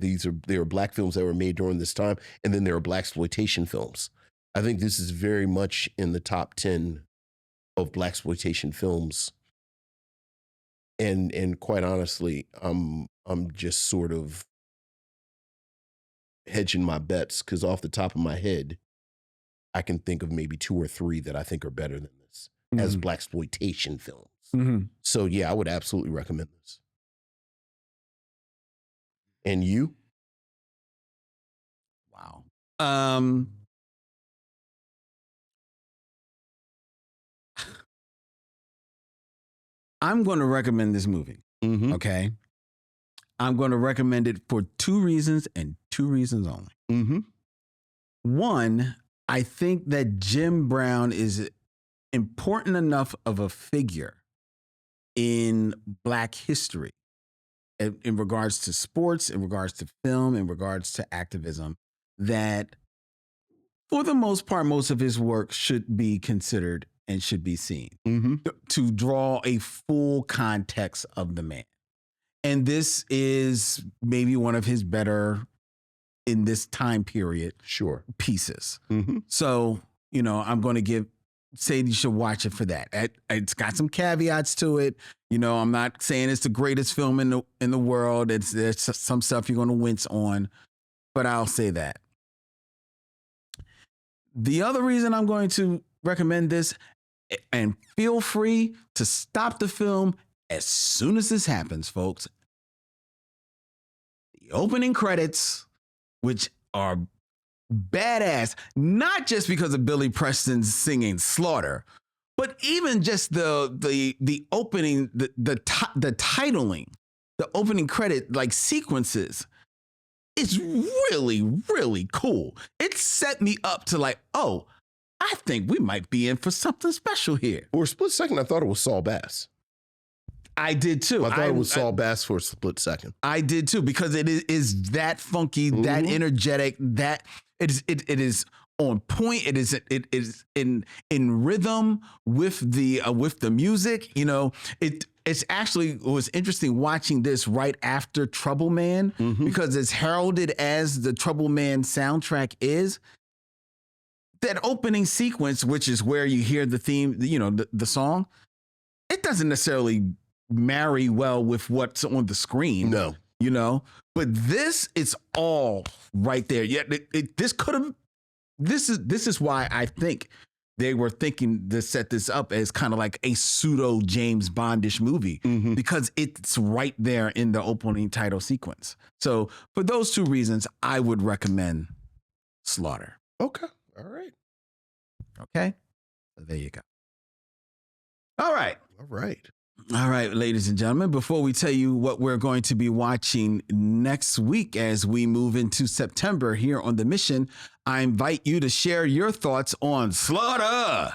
are black films that were made during this time, and then there are blaxploitation films. I think this is very much in the top 10 of blaxploitation films. And quite honestly, I'm just sort of hedging my bets because off the top of my head, I can think of maybe 2 or 3 that I think are better than this. as blaxploitation films. Mm-hmm. So yeah, I would absolutely recommend this. And you? Wow. I'm going to recommend this movie. Mm-hmm. Okay. I'm going to recommend it for 2 reasons and 2 reasons only. Mm-hmm. One, I think that Jim Brown is important enough of a figure in Black history in regards to sports, in regards to film, in regards to activism, that for the most part, most of his work should be considered and should be seen Mm-hmm. to draw a full context of the man. And this is maybe one of his better in this time period Sure. pieces. Mm-hmm. So, I'm going to say you should watch it for that. It's got some caveats to it. I'm not saying it's the greatest film in the world. There's some stuff you're going to wince on, but I'll say that. The other reason I'm going to recommend this, and feel free to stop the film as soon as this happens, folks. The opening credits, which are badass, not just because of Billy Preston singing Slaughter, but even just the opening, the titling, the opening credit like sequences. It's really, really cool. It set me up to like, oh, I think we might be in for something special here. For a split second, I thought it was Saul Bass. I did too. I thought it was Saul Bass for a split second. I did too, because it is that funky, that energetic, that it is on point. It is in rhythm with the music. It's actually, it was interesting watching this right after Trouble Man, because as heralded as the Trouble Man soundtrack is, that opening sequence, which is where you hear the theme, the song, it doesn't necessarily marry well with what's on the screen. No. But this is all right there. Yeah, this is why I think they were thinking to set this up as kind of like a pseudo James Bondish movie, because it's right there in the opening title sequence. So for those 2 reasons, I would recommend Slaughter. Okay. All right. Okay. So there you go. All right. All right. All right, ladies and gentlemen, before we tell you what we're going to be watching next week as we move into September here on The Mission, I invite you to share your thoughts on Slaughter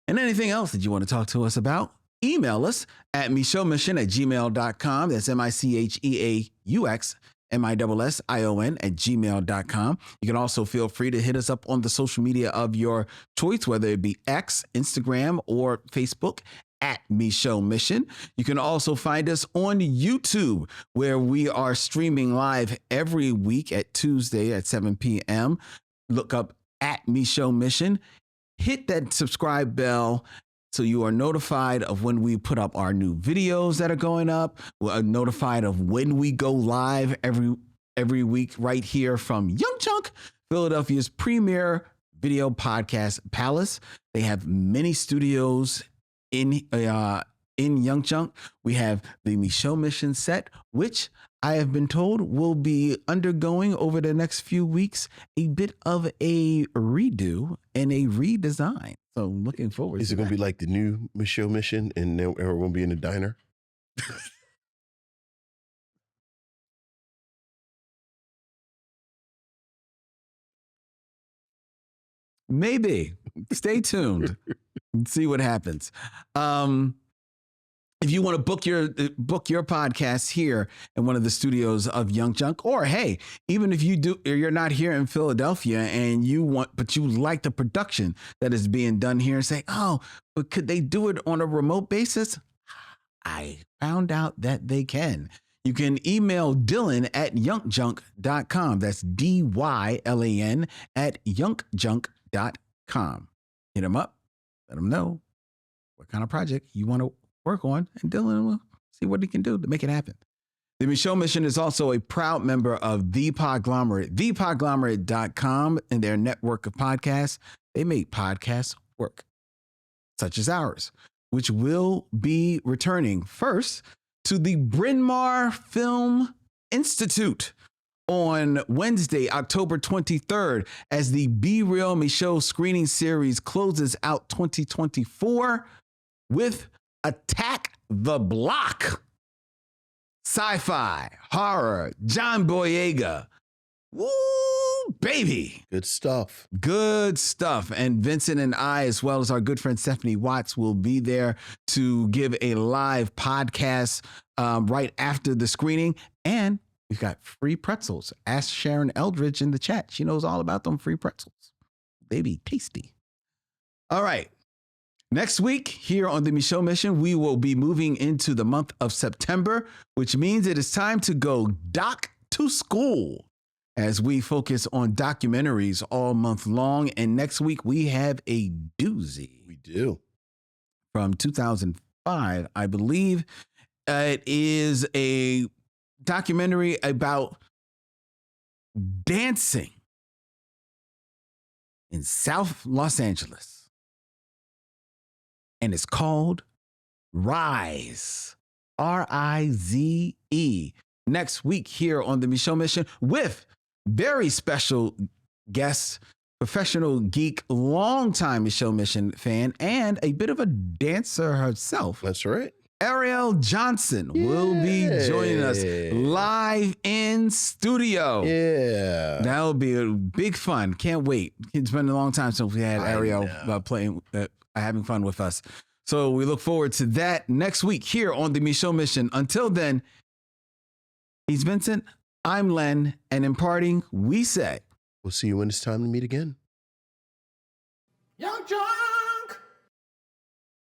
and anything else that you want to talk to us about. Email us at micheauxmission@gmail.com. That's MICHEAUXMISSION@gmail.com. You can also feel free to hit us up on the social media of your choice, whether it be X, Instagram, or Facebook, at Micheaux Mission. You can also find us on YouTube, where we are streaming live every week at Tuesday at 7 p.m. Look up at Micheaux Mission. Hit that subscribe bell so you are notified of when we put up our new videos that are going up. We're notified of when we go live every week right here from YUNKJunk, Philadelphia's premier video podcast palace. They have many studios in YUNKJunk. We have the Micheaux Mission set, which I have been told will be undergoing over the next few weeks a bit of a redo and a redesign. So I'm looking forward to it. Is it going to be like the new Micheaux Mission and then we're going to be in a diner? Maybe. Stay tuned and see what happens. If you want to book your podcast here in one of the studios of YUNKJunk, or hey, even if you're not here in Philadelphia and you like the production that is being done here, and say, oh, but could they do it on a remote basis? I found out that they can. You can email Dylan at YUNKJunk.com. That's DYLAN at YUNKJunk.com. Hit him up. Let him know what kind of project you want to work on, and Dylan will see what he can do to make it happen. The Micheaux Mission is also a proud member of The Podglomerate, thepodglomerate.com, and their network of podcasts. They make podcasts work. such as ours, which will be returning first to the Bryn Mawr Film Institute on Wednesday, October 23rd, as the Be Real Micheaux screening series closes out 2024 with Attack the Block. Sci-fi, horror, John Boyega. Woo, baby. Good stuff. Good stuff. And Vincent and I, as well as our good friend Stephanie Watts, will be there to give a live podcast right after the screening. And we've got free pretzels. Ask Sharon Eldridge in the chat. She knows all about them free pretzels. They be tasty. All right. Next week, here on the Micheaux Mission, we will be moving into the month of September, which means it is time to go doc to school as we focus on documentaries all month long. And next week, we have a doozy. We do. From 2005, I believe. It is a documentary about dancing in South Los Angeles. And it's called Rise, R-I-Z-E. Next week here on the Micheaux Mission with very special guest, professional geek, longtime Micheaux Mission fan, and a bit of a dancer herself. That's right. Ariel Johnson will be joining us live in studio. Yeah. That'll be a big fun. Can't wait. It's been a long time since we had Ariel playing, having fun with us. So we look forward to that next week here on the Micheaux Mission. Until then, he's Vincent, I'm Len, and in parting, we say, We'll see you when it's time to meet again. YUNKJunk!